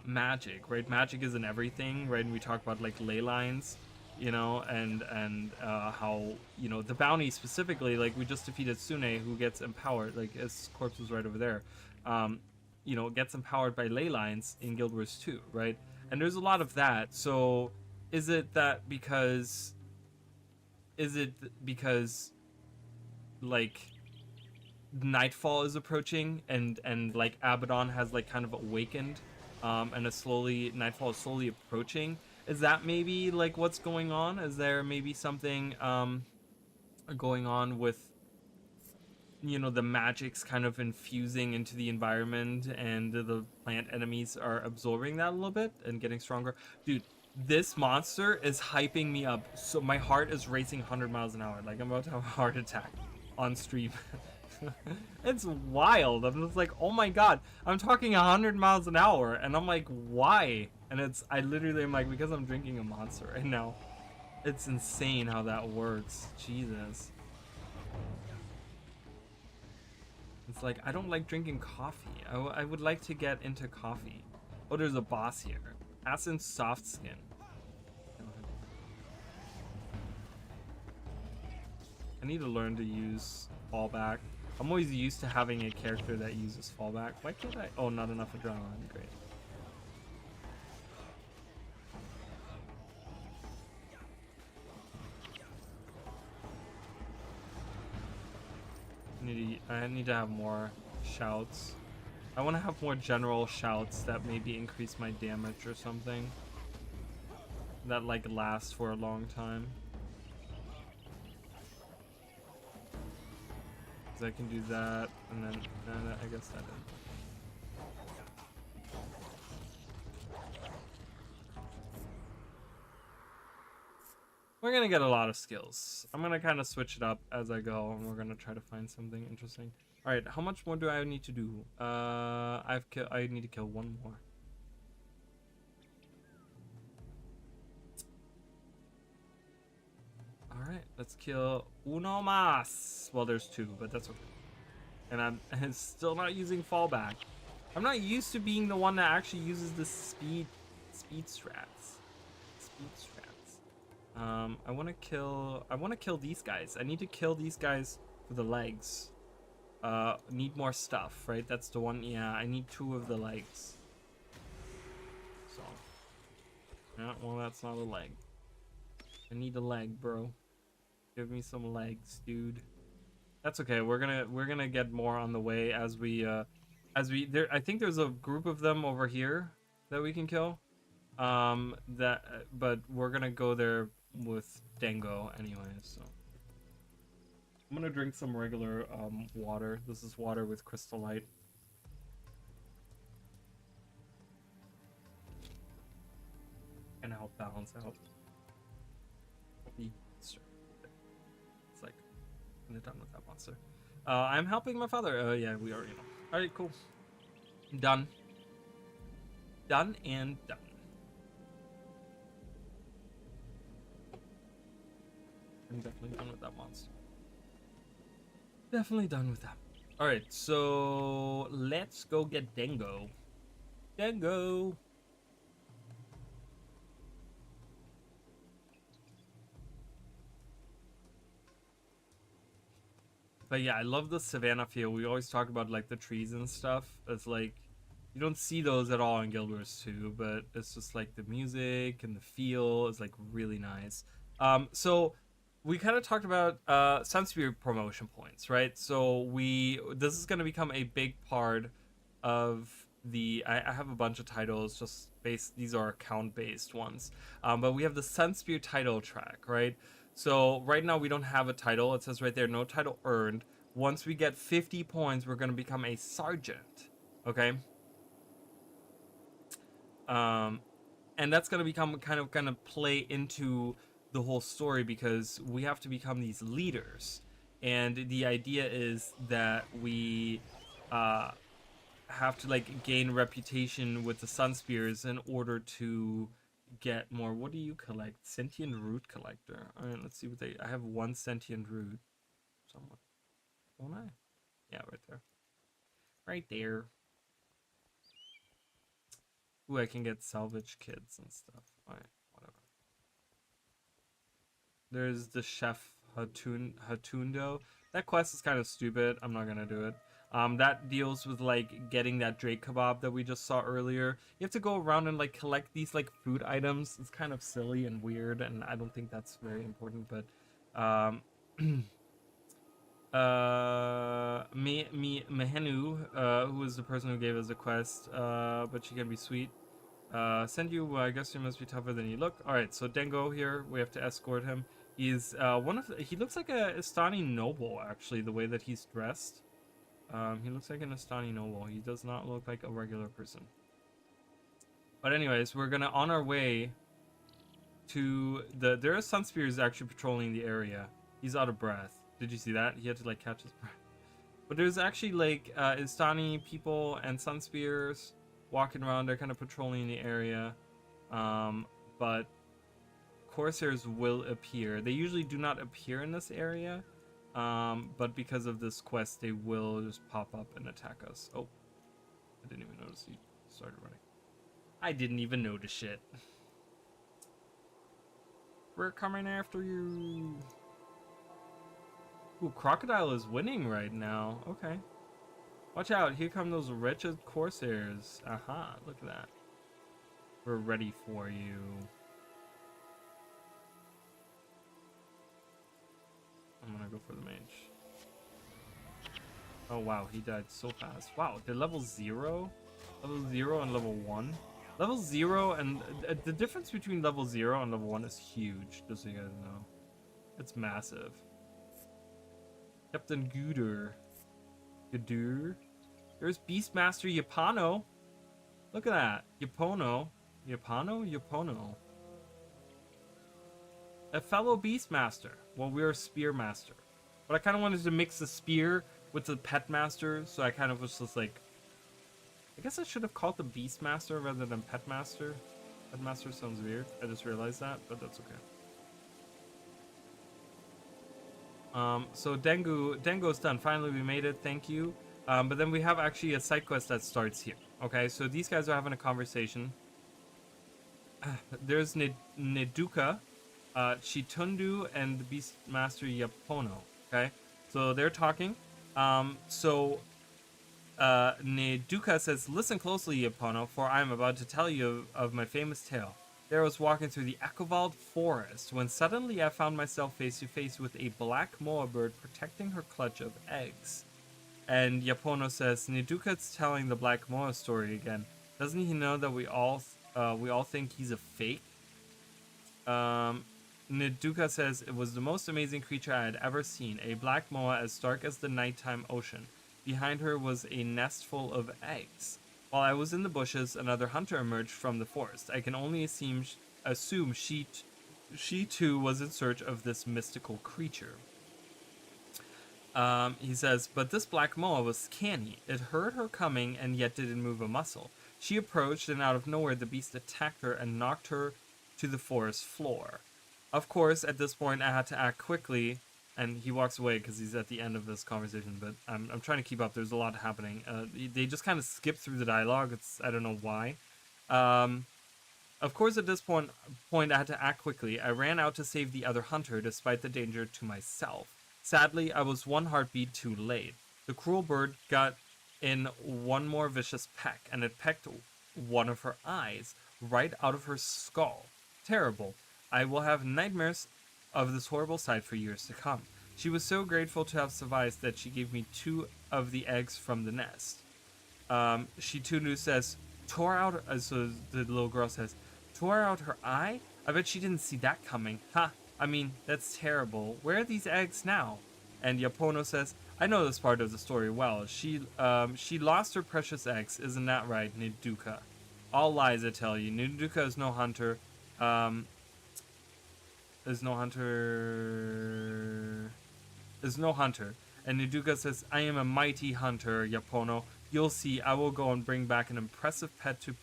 [SPEAKER 1] magic, right? Magic is in everything, right? And we talk about like ley lines, you know, and how, you know, the bounty specifically, like we just defeated Sune, who gets empowered, like his corpse is right over there, you know, gets empowered by ley lines in Guild Wars 2, right? And there's a lot of that. So is it because like Nightfall is approaching and like Abaddon has like kind of awakened, and Nightfall is slowly approaching? Is that maybe like what's going on? Is there maybe something going on with, you know, the magic's kind of infusing into the environment, and the plant enemies are absorbing that a little bit and getting stronger? Dude, this monster is hyping me up, so my heart is racing 100 miles an hour. Like I'm about to have a heart attack on stream. It's wild. I'm just like, oh my god, I'm talking 100 miles an hour, and I'm like, why? And I literally am like, because I'm drinking a monster right now. It's insane how that works. Jesus. It's like, I don't like drinking coffee. I would like to get into coffee. Oh, there's a boss here. Ascent Soft Skin. I need to learn to use fallback. I'm always used to having a character that uses fallback. Why can't I? Oh, not enough adrenaline. Great. I need to have more shouts. I want to have more general shouts that maybe increase my damage or something. That like lasts for a long time. Because I can do that, and then I guess that didn't. We're gonna get a lot of skills. I'm gonna kind of switch it up as I go, and we're gonna try to find something interesting. All right, how much more do I need to do? I need to kill one more. All right, let's kill uno más. Well, there's two, but that's okay. And I'm still not using fallback. I'm not used to being the one that actually uses the speed strats. Speed strats. I want to kill these guys. I need to kill these guys for the legs. Need more stuff, right? That's the one. Yeah, I need 2 of the legs. So, yeah, well, that's not a leg. I need a leg, bro. Give me some legs, dude. That's okay. We're gonna get more on the way as we there. I think there's a group of them over here that we can kill. But we're gonna go there with Dango anyway. So I'm gonna drink some regular water. This is water with crystal light. Gonna help balance out. It's like I'm done with that monster. I'm helping my father. Yeah, we already know. All right, cool. Done. Done and done. I'm definitely done with that monster. Definitely done with that. All right, so let's go get Dango. Dango. But yeah, I love the savannah feel. We always talk about like the trees and stuff. It's like you don't see those at all in Guild Wars 2, but it's just like the music and the feel is like really nice. So we kind of talked about Sunspear promotion points, right? So this is going to become a big part of I have a bunch of titles just based. These are account based ones, but we have the Sunspear title track, right? So right now we don't have a title. It says right there, no title earned. Once we get 50 points, we're going to become a sergeant. Okay. And that's going to become kind of play into the whole story because we have to become these leaders. And the idea is that we have to like gain reputation with the Sunspears in order to get more. What do you collect? Sentient root collector. All right, let's see what I have 1 sentient root somewhere. Don't I? Yeah, right there. Right there. Ooh, I can get salvage kits and stuff. All right, whatever. There's the chef Hatundo. That quest is kind of stupid. I'm not gonna do it. That deals with like getting that Drake kebab that we just saw earlier. You have to go around and like collect these like food items. It's kind of silly and weird, and I don't think that's very important. But Mehenu, who is the person who gave us the quest, but she can be sweet. Send you. I guess you must be tougher than you look. All right, so Dango here. We have to escort him. He's he looks like a Istani noble actually. The way that he's dressed. He looks like an Istani noble. He does not look like a regular person. But anyways, we're gonna on our way to there are Sunspears actually patrolling the area. He's out of breath. Did you see that? He had to like catch his breath. But there's actually like Istani people and Sunspears walking around. They're kind of patrolling the area. But Corsairs will appear. They usually do not appear in this area. But because of this quest, they will just pop up and attack us. Oh, I didn't even notice he started running. I didn't even notice shit. We're coming after you. Ooh, Crocodile is winning right now. Okay. Watch out, here come those wretched Corsairs. Aha, look at that. We're ready for you. I'm gonna go for the mage. Oh wow, he died so fast. Wow, they're level 0? Level 0 and level 1? Level 0 and... the difference between level 0 and level 1 is huge, just so you guys know. It's massive. Captain Gudur. There's Beastmaster Yapano. Look at that. Yapono. Yapono. A fellow Beastmaster. Well, we're a Spearmaster. But I kind of wanted to mix the Spear with the Petmaster, so I kind of was just like... I guess I should have called the Beastmaster rather than Petmaster. Petmaster sounds weird. I just realized that, but that's okay. So Dengo's done. Finally, we made it. Thank you. But then we have actually a side quest that starts here. Okay, so these guys are having a conversation. There's Neduka, Chitundu, and the Beastmaster Yapono. Okay, so they're talking. Neduka says, "Listen closely, Yapono, for I am about to tell you of my famous tale. There I was walking through the Echovald forest when suddenly I found myself face to face with a black moa bird protecting her clutch of eggs." And Yapono says, "Neduka's telling the black moa story again. Doesn't he know that we all think he's a fake?" Neduka says, "It was the most amazing creature I had ever seen. A black moa as dark as the nighttime ocean. Behind her was a nest full of eggs. While I was in the bushes, another hunter emerged from the forest. I can only assume she too was in search of this mystical creature." He says, "But this black moa was canny. It heard her coming and yet didn't move a muscle. She approached, and out of nowhere the beast attacked her and knocked her to the forest floor. Of course, at this point I had to act quickly," and he walks away because he's at the end of this conversation, but I'm trying to keep up. There's a lot happening. They just kind of skip through the dialogue. I don't know why. Of course, at this point I had to act quickly. I ran out to save the other hunter despite the danger to myself. Sadly, I was one heartbeat too late. The cruel bird got in one more vicious peck, and it pecked one of her eyes right out of her skull. Terrible. I will have nightmares of this horrible sight for years to come. She was so grateful to have survived that she gave me 2 of the eggs from the nest." Shitunu says, "Tore out," so the little girl says, "Tore out her eye? I bet she didn't see that coming. Ha! I mean, that's terrible. Where are these eggs now?" And Yapono says, "I know this part of the story well. She lost her precious eggs. Isn't that right, Neduka?" "All lies, I tell you. Neduka is no hunter. Is no hunter. And Neduka says, "I am a mighty hunter, Yapono. You'll see. I will go and bring back an impressive pet to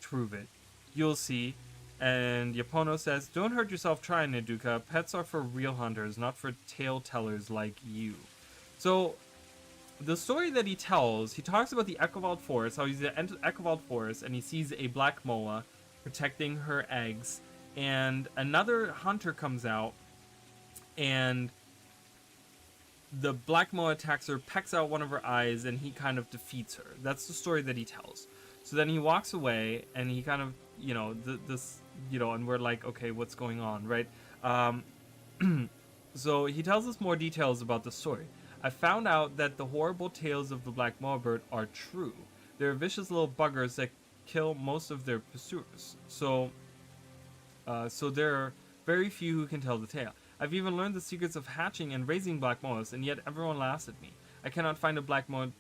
[SPEAKER 1] prove it. You'll see." And Yapono says, "Don't hurt yourself trying, Neduka. Pets are for real hunters, not for tale tellers like you." So, the story that he tells, he talks about the Echovald Forest, how he's in the Echovald Forest, and he sees a black moa protecting her eggs, and another hunter comes out, and the black moa attacks her, pecks out one of her eyes, and he kind of defeats her. That's the story that he tells. So then he walks away, and he kind of, and we're like, okay, what's going on, right? So he tells us more details about the story. "I found out that the horrible tales of the black moa bird are true. They're vicious little buggers that kill most of their pursuers. So there are very few who can tell the tale. I've even learned the secrets of hatching and raising black moas, and yet everyone laughs at me. I cannot find a black moa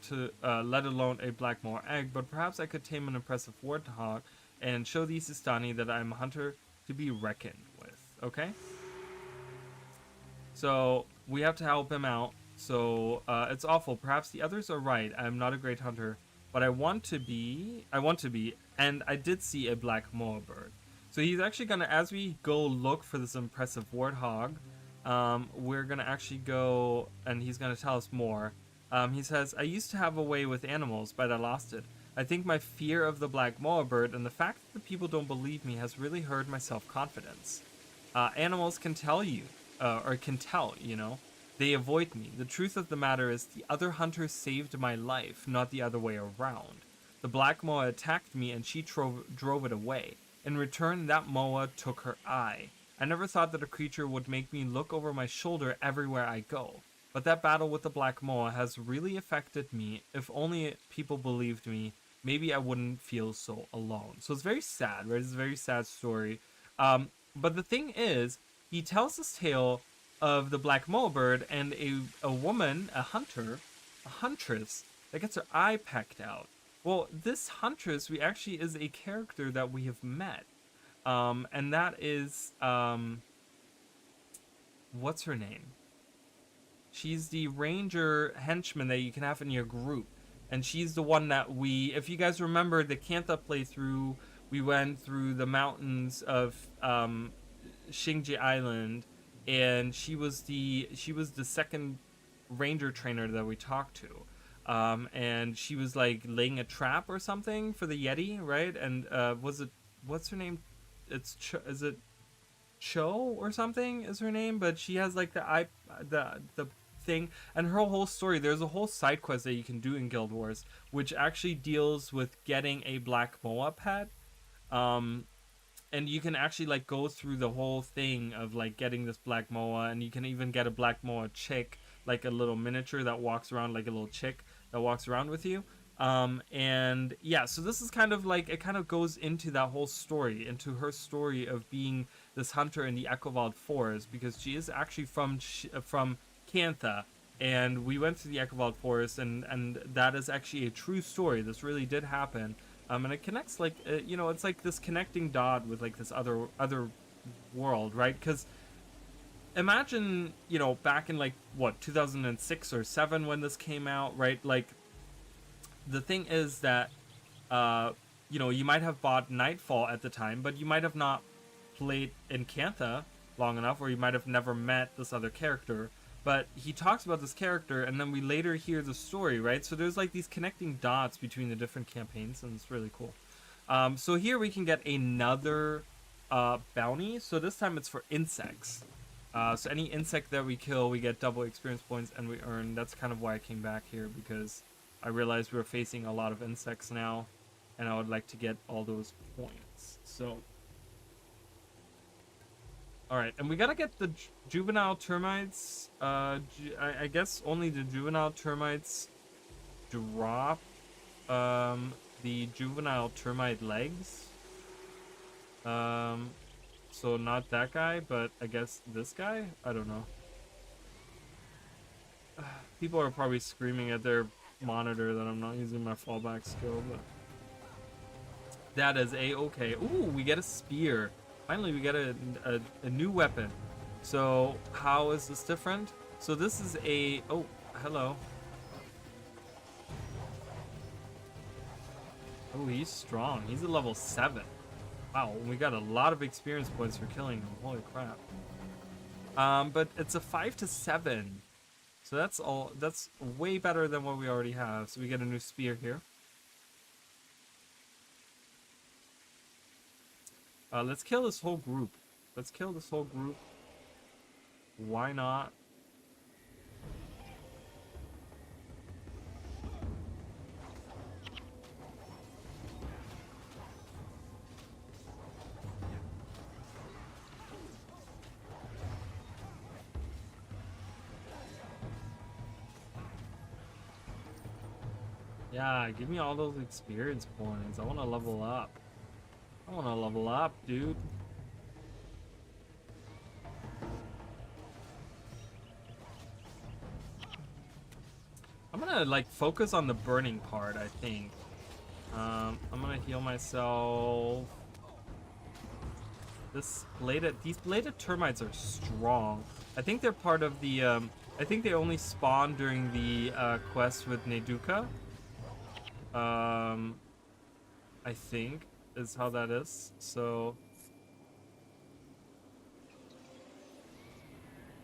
[SPEAKER 1] let alone a black moa egg, but perhaps I could tame an impressive warthog and show the Sistani that I'm a hunter to be reckoned with." Okay? So we have to help him out. So it's awful. Perhaps the others are right. I'm not a great hunter, but I want to be, and I did see a black moa bird. So he's actually gonna, as we go look for this impressive warthog, we're gonna actually go, and he's gonna tell us more. He says, "I used to have a way with animals, but I lost it. I think my fear of the black moa bird and the fact that the people don't believe me has really hurt my self-confidence. Animals can tell you, or can tell, They avoid me. The truth of the matter is the other hunters saved my life, not the other way around. The black moa attacked me and she drove it away. In return, that moa took her eye. I never thought that a creature would make me look over my shoulder everywhere I go. But that battle with the black moa has really affected me. If only people believed me, maybe I wouldn't feel so alone. So it's very sad, right? It's a very sad story. But the thing is, he tells this tale of the black moa bird and a woman, a huntress, that gets her eye pecked out. Well, this huntress actually is a character that we have met. And that is, what's her name? She's the ranger henchman that you can have in your group. And she's the one that if you guys remember the Cantha playthrough, we went through the mountains of Xingji Island, and she was the second ranger trainer that we talked to. And she was like laying a trap or something for the Yeti, right? And what's her name? Is it Cho or something is her name? But she has like the thing, and her whole story. There's a whole side quest that you can do in Guild Wars, which actually deals with getting a black moa pet. And you can actually like go through the whole thing of like getting this black moa, and you can even get a black moa chick, like a little miniature that walks around, like a little chick that walks around with you. And yeah, so this is kind of like, it kind of goes into that whole story, into her story of being this hunter in the Echowald Forest, because she is actually from Cantha, and we went to the Echowald Forest, and that is actually a true story. This really did happen. And it connects like, it's like this connecting dot with like this other world, right? Because imagine, back in like, 2006 or 7 when this came out, right? Like, the thing is that, you might have bought Nightfall at the time, but you might have not played in Cantha long enough, or you might have never met this other character. But he talks about this character, and then we later hear the story, right? So there's like these connecting dots between the different campaigns, and it's really cool. So here we can get another bounty. So this time it's for insects. So any insect that we kill, we get double experience points, and we earn. That's kind of why I came back here, because I realized we were facing a lot of insects now, and I would like to get all those points. So, all right, and we gotta get the juvenile termites. I guess only the juvenile termites drop the juvenile termite legs. So not that guy, but I guess this guy. I don't know. People are probably screaming at their monitor that I'm not using my fallback skill, but that is a-okay. Ooh, we get a spear. Finally, we get a new weapon. So how is this different? So this is oh, hello. Oh, he's strong. He's at level 7. Wow, we got a lot of experience points for killing him. Holy crap. But it's a 5 to 7. So that's way better than what we already have. So we get a new spear here. Let's kill this whole group. Let's kill this whole group. Why not? Yeah, give me all those experience points. I want to level up. I want to level up, dude. I'm gonna like focus on the burning part, I think. I'm gonna heal myself. These bladed termites are strong. I think they're part of the I think they only spawn during the quest with Neduka. I think is how that is. So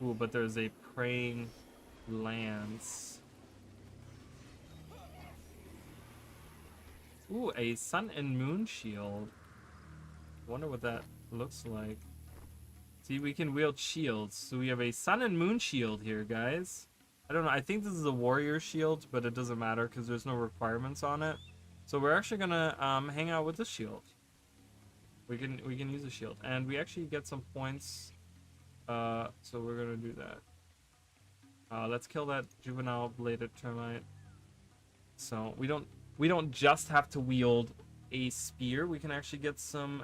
[SPEAKER 1] ooh, but there's a praying lance. Ooh, a sun and moon shield. Wonder what that looks like. See, we can wield shields. So we have a sun and moon shield here, guys. I don't know. I think this is a warrior shield, but it doesn't matter because there's no requirements on it. So we're actually gonna hang out with this shield. We can use a shield, and we actually get some points. So we're gonna do that. Let's kill that juvenile bladed termite. So we don't just have to wield a spear. We can actually get some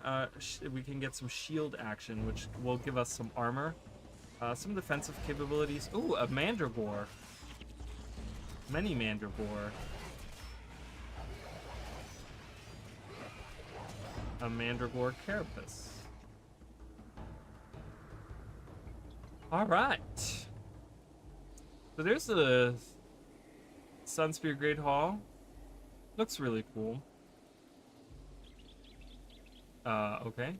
[SPEAKER 1] shield action, which will give us some armor, some defensive capabilities. Ooh, a mandragore. Many mandragore. A mandragore carapace. All right. So there's the Sunspear Great Hall. Looks really cool. Okay.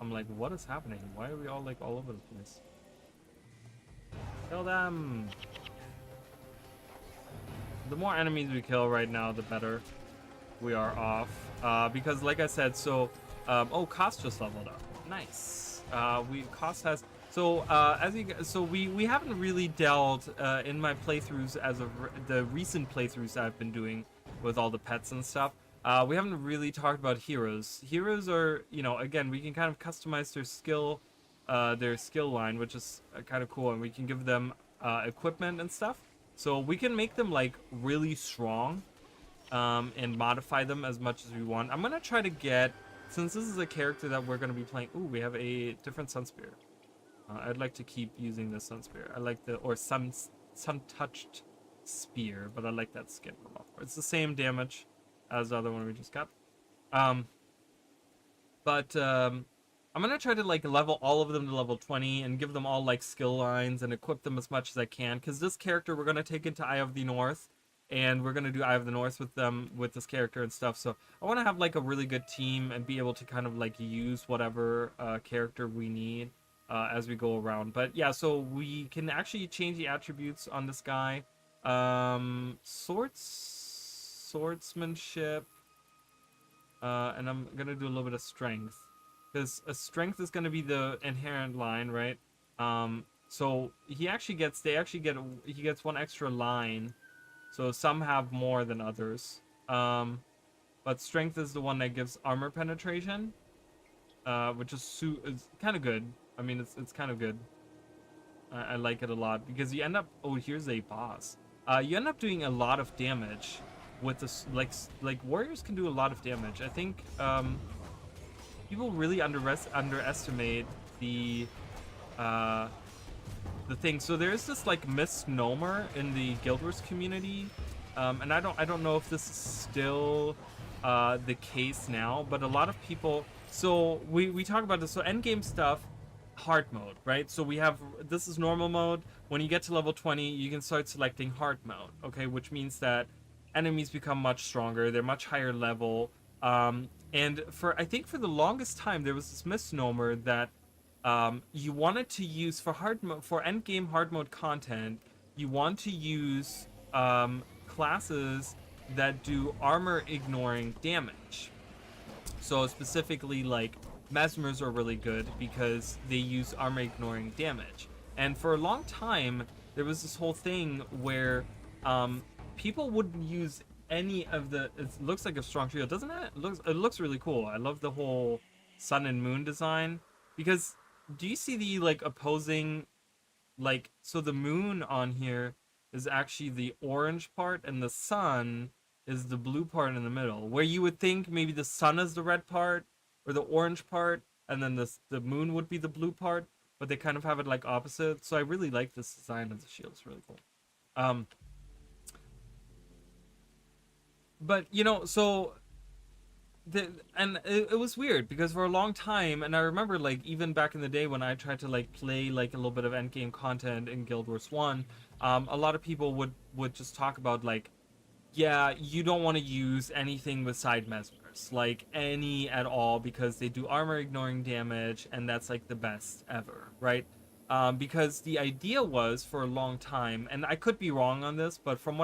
[SPEAKER 1] I'm like, what is happening? Why are we all like all over the place? Kill them! The more enemies we kill right now, the better we are off. Because like I said, so oh, Koss just leveled up. Nice. Koss has we haven't really dealt in my playthroughs as of the recent playthroughs I've been doing with all the pets and stuff. We haven't really talked about heroes. Heroes are, you know, again, we can kind of customize their skill line, which is kind of cool, and we can give them equipment and stuff. So we can make them like really strong and modify them as much as we want. I'm gonna try to get, since this is a character that we're gonna be playing. Ooh, we have a different Sunspear. I'd like to keep using the Sunspear. I like the sun-touched spear, but I like that skin a lot more. It's the same damage as the other one we just got. I'm gonna try to like level all of them to level 20 and give them all like skill lines and equip them as much as I can, because this character we're gonna take into Eye of the North, and we're gonna do Eye of the North with them, with this character and stuff. So I want to have like a really good team and be able to kind of like use whatever character we need as we go around. But yeah, so we can actually change the attributes on this guy. Swordsmanship, and I'm gonna do a little bit of strength, because strength is gonna be the inherent line, right? So he gets one extra line, so some have more than others. But strength is the one that gives armor penetration, which is kind of good. I mean, it's kind of good. I like it a lot, because you end up, oh, here's a boss. You end up doing a lot of damage with this, like warriors can do a lot of damage. I think people really underestimate the thing. So there's this like misnomer in the Guild Wars community, and I don't know if this is still the case now, but a lot of people, so we talk about this, so endgame stuff, hard mode, right? So we have, this is normal mode. When you get to level 20, you can start selecting hard mode, okay, which means that enemies become much stronger, they're much higher level, and I think for the longest time there was this misnomer that you wanted to use for endgame hard mode content, you want to use classes that do armor ignoring damage. So specifically, like, Mesmers are really good because they use armor ignoring damage. And for a long time, there was this whole thing where people wouldn't use any of the, it looks like a strong shield, doesn't it? It looks really cool. I love the whole sun and moon design, because do you see the like opposing, like, so the moon on here is actually the orange part and the sun is the blue part in the middle, where you would think maybe the sun is the red part or the orange part, and then the moon would be the blue part, but they kind of have it like opposite. So I really like this design of the shield. It's really cool. But you know, so it was weird because for a long time, and I remember like even back in the day when I tried to like play like a little bit of endgame content in Guild Wars 1, a lot of people would just talk about like, yeah, you don't want to use anything with side mesmers, like any at all, because they do armor ignoring damage, and that's like the best ever, right? Because the idea was for a long time, and I could be wrong on this, but from what